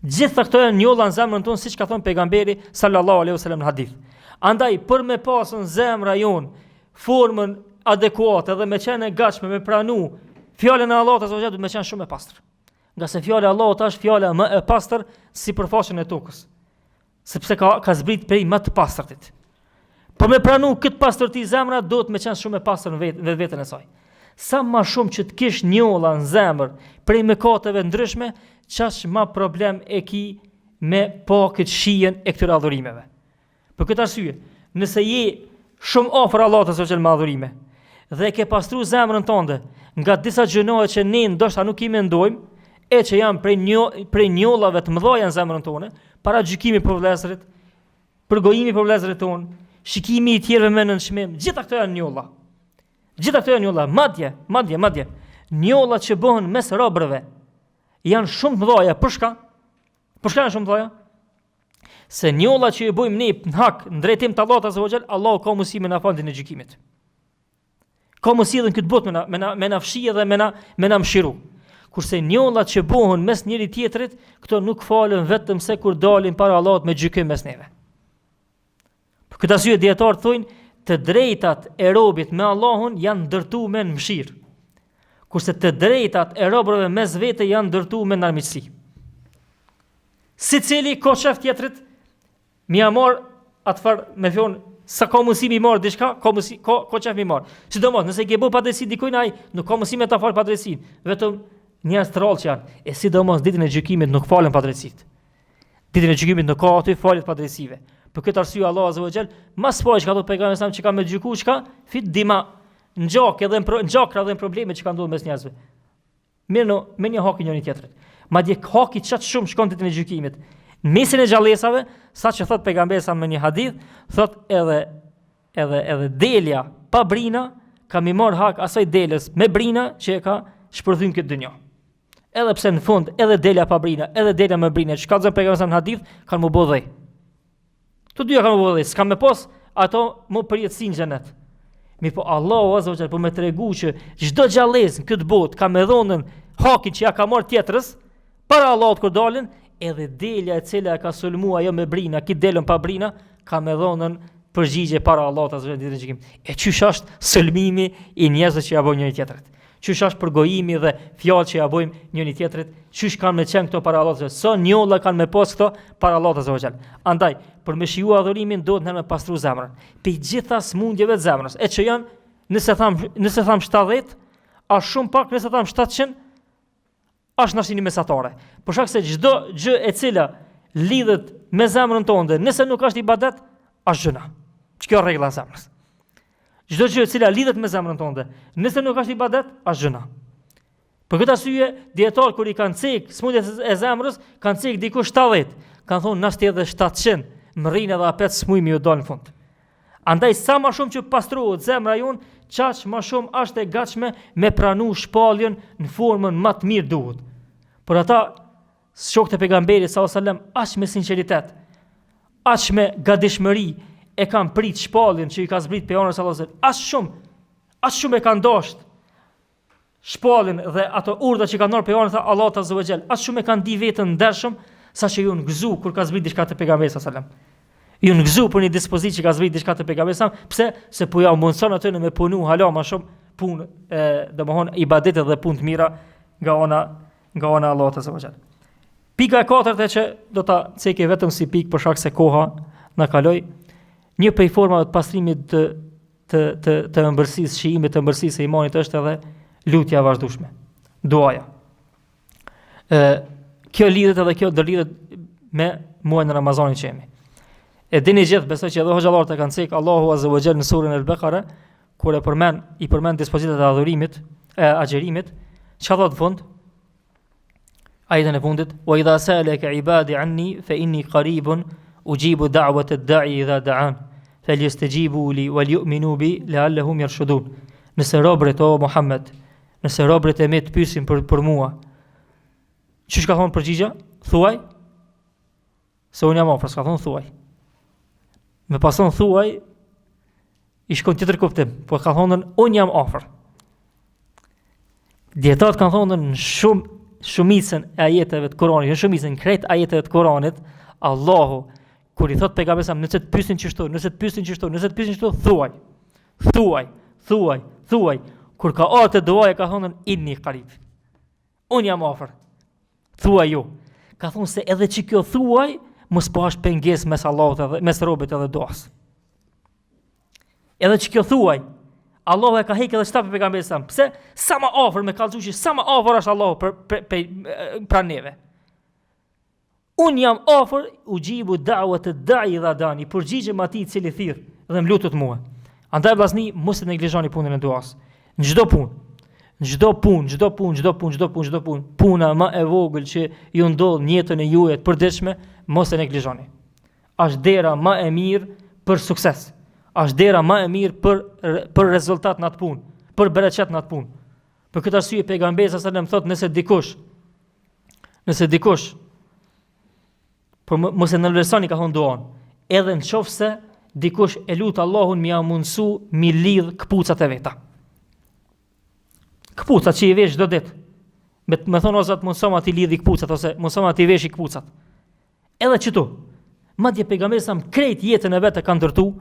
Gjitha këto janë njolla në zemrën tonë, siç ka thënë pejgamberi sallallahu alaihi wasallam në hadith. Andaj për me pasën zemra jon formën adekuate dhe me qenë e gatshme me pranu fjalën e Allahut azza wa xal, duhet me qenë shumë e pastër. Nga se fjala e Allahut është fjala më e pastër sipërfaqen e tokës. Sepse ka zbrit prej më të pastërtit. Për me pranu këtë pastërti zemra, duhet me qenë shumë e pastër në vetën e saj. Sa më shumë që të kish njolla në zemër prej mëkateve ndryshme, çaq më problem e ki me pa këtë shijen e këtyre adhurimeve. Për këtë arsye, nëse je shumë afër Allahut azza wa xal me adhurime dhe ke pastru zemrën tënde nga disa gjënoje që ne ndoshta nuk i mendojmë, e që janë prej njollave të mëdha në zemrën tonë, para gjykimi për vëllezërit, përgojimi për vëllezërit tonë, shikimi i tjerëve me nënçmim, gjitha këto janë njolla. Gjitha këto janë njolla, madje. Njollat që bëhen mes robërve janë shumë të mëdha, për shka? Për shka janë shumë të mëdha? Se njollat që i bëjmë ne në hak, në drejtim të Allahut azza wa xal, Allahu ka mundësi me na falë ditën e gjykimit. Ka mundësi edhe në këtë botë me na fshijë dhe me na mëshiru. Kurse njollat që bëhen mes njëri tjetrit, këto nuk falen vetëm se kur dalin para Allahut me gjykim mes neve. Për këtë arsye dietar thonë, të drejtat e robit me Allahun janë ndërtuar me mëshirë, kurse të drejtat e robërve mes vete janë ndërtuar me armiqësi. Sicili ka shef tjetrit, mi amor atëfar me thon sa ka mundësi mi marr diçka, ka çaf mi marr. Sidomos nëse ke bë padrejsi dikujt ai, nuk ka mundësi me ta fal padrejsin, vetëm njerëz troll që janë. E sidomos ditën e gjykimit nuk falen padrejsit. Ditën e gjykimit nuk ka aty falet padrejsive. Për këtë arsye Allahu azza wa xal, mas po që ka thënë pejgamberi sa që ka me gjyku çka, fit dima, ngjak edhe ngjakra dhe probleme që kanë ndodhur mes njerëzve. Mirë, me një hak njëri tjetrit. Madje haki çat shumë shkon ditën e gjykimit. Mesin e xhallësave, saqë thot pejgamberi sa me një hadith, thot edhe delja pa brina ka më marr hak asaj delës me brina që e ka shpërthyer këtë dynjë. Edhe pse në fund edhe delja pa brina, edhe delja me brina, çka thon pejgamberi sa në hadith, kanë më bëu dhej. Të dyja kanë më bëu dhej, s'ka më pas ato më përjetësin xhenet. Po Allahu azza wa xal po më tregu që çdo xhallës në këtë botë ka më dhënën hakin që ja ka marr tjetrës para Allahut kur dalin, edhe delja e cila ka sulmua jo me brina, ki delën pa brina, ka me dhonën përgjigje para Allahut azza wa jalla ditën e gjykimit. E çysh është sulmimi i njerëzve që ja bojnë njëri tjetrit? Çysh është përgojimi dhe fjalë që ja bojmë njëri tjetrit? Çysh kanë me qenë këto para Allahut? Sa njolla kanë me pas këto para Allahut azza wa jalla. Andaj, për me shiju adhurimin duhet në me pastru zemrën. Pe gjitha smundjeve të zemrës, e që janë, nëse tham 70, është shumë pak, nëse tham 700, është në një mesatare. Për shkak se çdo gjë e cila lidhet me zemrën tonë, nëse nuk është ibadet, është gjëna. Kjo është rregulla e zemrës. Çdo gjë e cila lidhet me zemrën tonë, nëse nuk është ibadet, është gjëna. Për këtë arsye, dietar kur i kanë cek smundjet e zemrës, kanë cek diku 70, kanë thonë nashti edhe 700, më rrinë edhe apet smujmi ju dal në fund. Andaj sa më shumë që pastrohet zemra jonë, çaq më shumë është e gatshme me pranu shpalljen në formën më të mirë duhet. Por ata shokët e pejgamberit sallallahu alajhi wasallam aq me sinqeritet, aq me gatishmëri e kanë prit shpalljen që i ka zbrit pejgamberi sallallahu alajhi wasallam, aq shumë e kanë dashur shpalljen dhe ato urdhra që kanë marrë pejgamberi Allahu azza wa jall, aq shumë e kanë di veten ndershëm saqë ju ngëzu kur ka zbrit diçka te pejgamberi sallallahu alajhi wasallam. Ju ngëzu për një dispozitë që ka zbrit diçka te pejgamberi sallallahu alajhi wasallam, pse se po ja mundson atë në me punu hala më shumë punë, domethënë ibadete dhe punë të mira nga ona Allahu azza wa jall. Pika e katërta që do ta cekë vetëm si pikë për shkak se koha na kaloi, një prej formave të pastrimit të ëmbëlsisë, shijimit të ëmbëlsisë së imanit është edhe lutja e vazhdueshme, duaja. Kjo lidhet edhe kjo do lidhet me muajin e Ramazanit që jemi. E dini gjithë, besoj që edhe hoxhallarët e kanë cek Allahu azza wa jall në surën Al-Baqara, kur i përmend dispozitat e adhurimit, e agjerimit, çka thot fund? Ajetën e fundit, wa idha sa'alaka ibadi anni fa inni qaribun ujibu da'wata ad-da'i idha da'an falyastajibu li walyu'minu bi la'allahum yarshudun. Nëse robërit o Muhammed, nëse robërit e mi të pyesin për mua, çish ka thonë përgjigja? Thuaj se unë jam afër, s'ka thonë thuaj. Me pason thuaj i shkon tjetër kuptim, po ka thonë unë jam afër. Dietat kanë thonë në shumicën e ajeteve të Kuranit, në shumicën krejt ajeteve të Kuranit, Allahu kur i thot pejgamberit sa nëse të pyesin çështo, nëse të pyesin çështo, thuaj. Kur ka ardhur duaja ka thonë inni qarib. Unë jam afër. Thuaj ju. Ka thonë se edhe që kjo thuaj mos po është pengesë mes Allahut edhe mes robit edhe duas. Edhe që kjo thuaj, Allahu e ka heqë edhe shtapë pejgamberit sa. Pse? Sa më afër me kallëzushi, sa më afër është Allahu pra neve. Unë jam afër, ujibu da'wat ad-da'i idha dani, përgjigjem atij i cili thirr dhe më lutet mua. Andaj vllazni, mos e neglizhoni punën e duas. Në çdo punë, puna më e vogël që ju ndodh në jetën e juaj të përditshme, mos e neglizhoni. Është dera më e mirë për sukses. Është dera më e mirë për rezultat në atë punë, për bereqet në atë punë. Për këtë arsye pejgamberi sallallahu alajhi wasallam thotë nëse dikush por mos e nënvlerësoni ka thonë duan. Edhe nëse dikush e lut Allahun mi mundsu mi lidh kpucat e veta. Kpucat që i vesh çdo ditë. Me thonë o Zot mundsom aty lidhi kpucat ose mundsom aty veshi kpucat. Edhe çtu. Madje pejgamberi sa krejt jetën e vet e ka ndërtu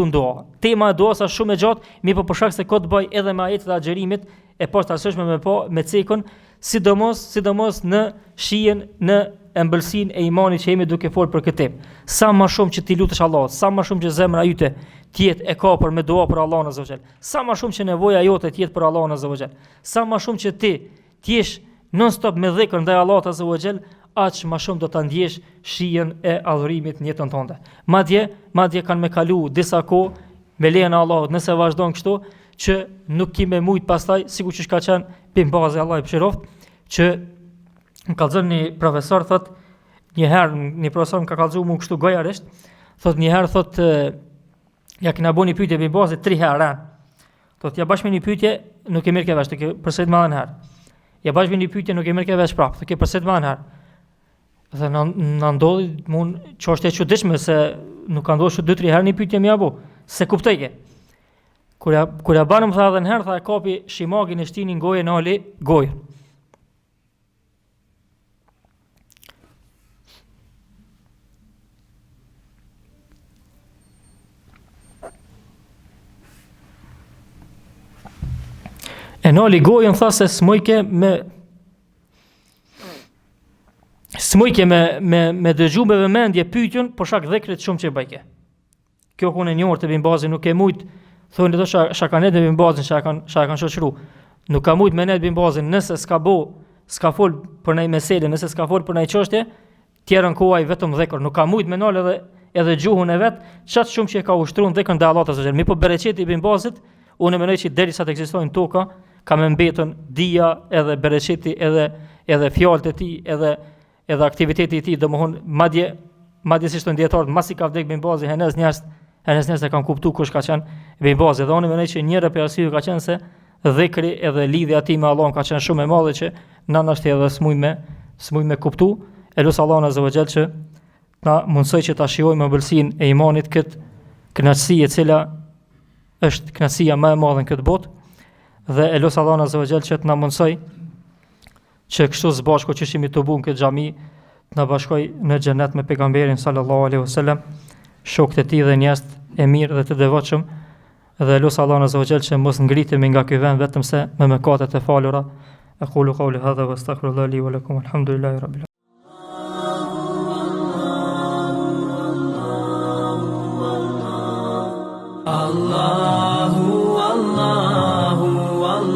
në dua. Tema e duas është shumë e gjatë, mirë për shkak se kot bëj edhe me ajetet e agjerimit e poshtë me cekën, sidomos në shijen në ëmbëlsinë e imanit që jemi duke folur për këtë. Sa më shumë që ti lutesh Allahut, sa më shumë që zemra jote të jetë e kapur me dua për Allahun azza wa jall, sa më shumë që nevoja jote të jetë për Allahun azza wa jall, sa më shumë që ti të jesh non stop me dhikr ndaj Allahut azza wa jall, aq më shumë do ta ndjesh shijen e adhurimit në jetën tënde. Madje kanë me kalu disa kohë me lejen e Allahut, nëse vazhdon kështu, që nuk kimë mujt pastaj, sikur që ka qenë pim bazë Allah i pëshiroft, që më ka thënë një profesor thotë një profesor më ka kallëzuar mua kështu gojarisht, thotë një herë thotë ja kena bënë një pyetje pim bazë 3 herë. Thotë ja bashkë me një pyetje nuk e merr ke vesh, të ke përsërit më një herë. Ja bashkë me një pyetje nuk e merr ke vesh prapë, të ke përsërit më një herë. Dhe na ndodhi mund çështje e çuditshme se nuk ka ndodhur 2-3 herë një pyetje më apo se kuptoj ke. Kur ja banëm tha edhe një herë tha e kapi shimagin e shtinin gojën ali gojën. E nali gojën, tha se smujke me dëgju me vëmendje pyetjen për shkak dhekrit shumë që bajke. Kjo kone një orë të Ibn Bazi nuk e mujt, thonë do shakanet me Ibn Bazin që kanë shoqëru. Nuk ka mujt me net Ibn Bazin nëse s'ka fol për ndaj mesele, nëse s'ka fol për ndaj çështje, tjerën kohaj vetëm dhekër. Nuk ka mujt me nal edhe gjuhën e vet, çat shumë që e ka ushtruar dhekën te Allahu azza. Mi po bereqeti Ibn Bazit, unë mendoj që derisa të ekzistojnë toka, ka më mbetën dija edhe bereqeti edhe fjalët e tij, edhe aktiviteti i tij, domthon madje si thonë dietarët, masi ka vdek Ibn Bazi, henez njerëz e kanë kuptuar kush ka qenë Ibn Bazi, dhe unë mendoj që njëra prej arsyeve ka qenë se dhikri edhe lidhja e tij me Allahun ka qenë shumë e madhe që na është edhe smuj me kuptu. Elos Allahun azza wa jall që na mundsoj që ta shijojmë ëmbëlsinë e imanit, këtë kënaqësi e cila është kënaqësia më e madhe në këtë botë, dhe elos Allahun azza wa jall që të na mundsoj që kështu së bashku që ishim të bunë këtë xhami, të na bashkoj në xhenet me pejgamberin sallallahu alaihi wasallam, shokët e tij dhe njerëz e mirë dhe të devotshëm, dhe elos Allahun azza wa jall që mos ngritemi nga ky vend vetëm se me mëkatet e falura. Aqulu qawli hadha wastaghfirullahi li wa lakum, alhamdulillahi rabbil alamin.